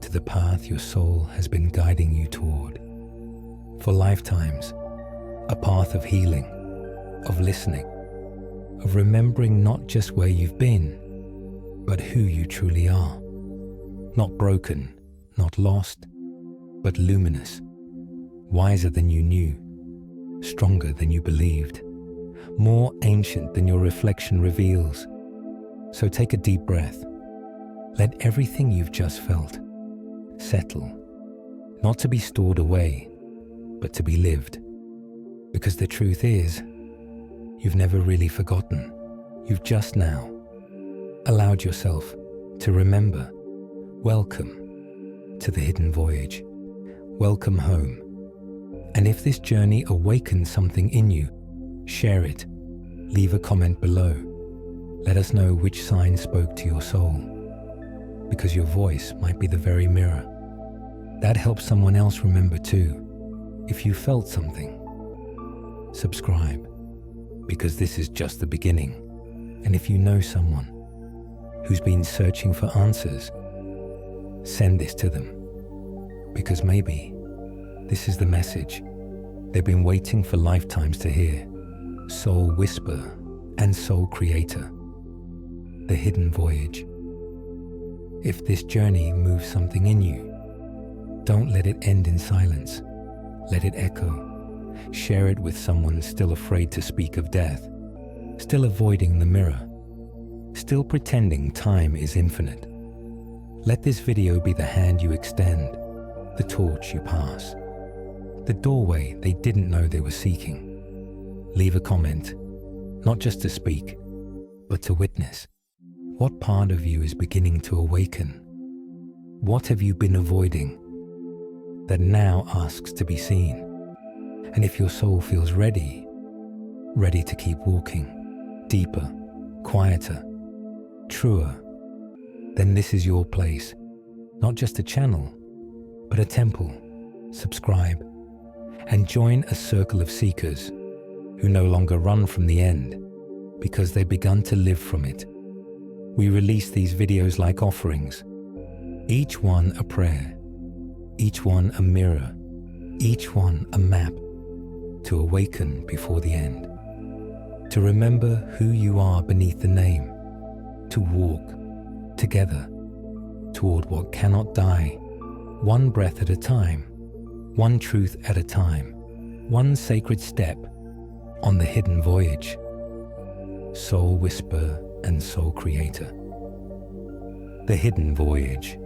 to the path your soul has been guiding you toward. For lifetimes, a path of healing, of listening, of remembering not just where you've been, but who you truly are. Not broken, not lost, but luminous, wiser than you knew, stronger than you believed, more ancient than your reflection reveals. So take a deep breath. Let everything you've just felt settle, not to be stored away, but to be lived. Because the truth is, you've never really forgotten. You've just now allowed yourself to remember. Welcome to the hidden voyage. Welcome home. And if this journey awakens something in you, share it. Leave a comment below. Let us know which sign spoke to your soul, because your voice might be the very mirror. That helps someone else remember too. If you felt something, subscribe, because this is just the beginning. And if you know someone who's been searching for answers, send this to them, because maybe this is the message they've been waiting for lifetimes to hear. Soul Whisper and Soul Creator, the hidden voyage. If this journey moves something in you, don't let it end in silence. Let it echo. Share it with someone still afraid to speak of death, still avoiding the mirror, still pretending time is infinite. Let this video be the hand you extend, the torch you pass, the doorway they didn't know they were seeking. Leave a comment, not just to speak, but to witness. What part of you is beginning to awaken? What have you been avoiding that now asks to be seen? And if your soul feels ready to keep walking, deeper, quieter, truer, then this is your place. Not just a channel, but a temple. Subscribe and join a circle of seekers who no longer run from the end because they've begun to live from it. We release these videos like offerings, each one a prayer, each one a mirror, each one a map to awaken before the end, to remember who you are beneath the name, to walk together toward what cannot die, one breath at a time, one truth at a time, one sacred step on the hidden voyage. Soul Whisper and Soul Creator. The hidden voyage.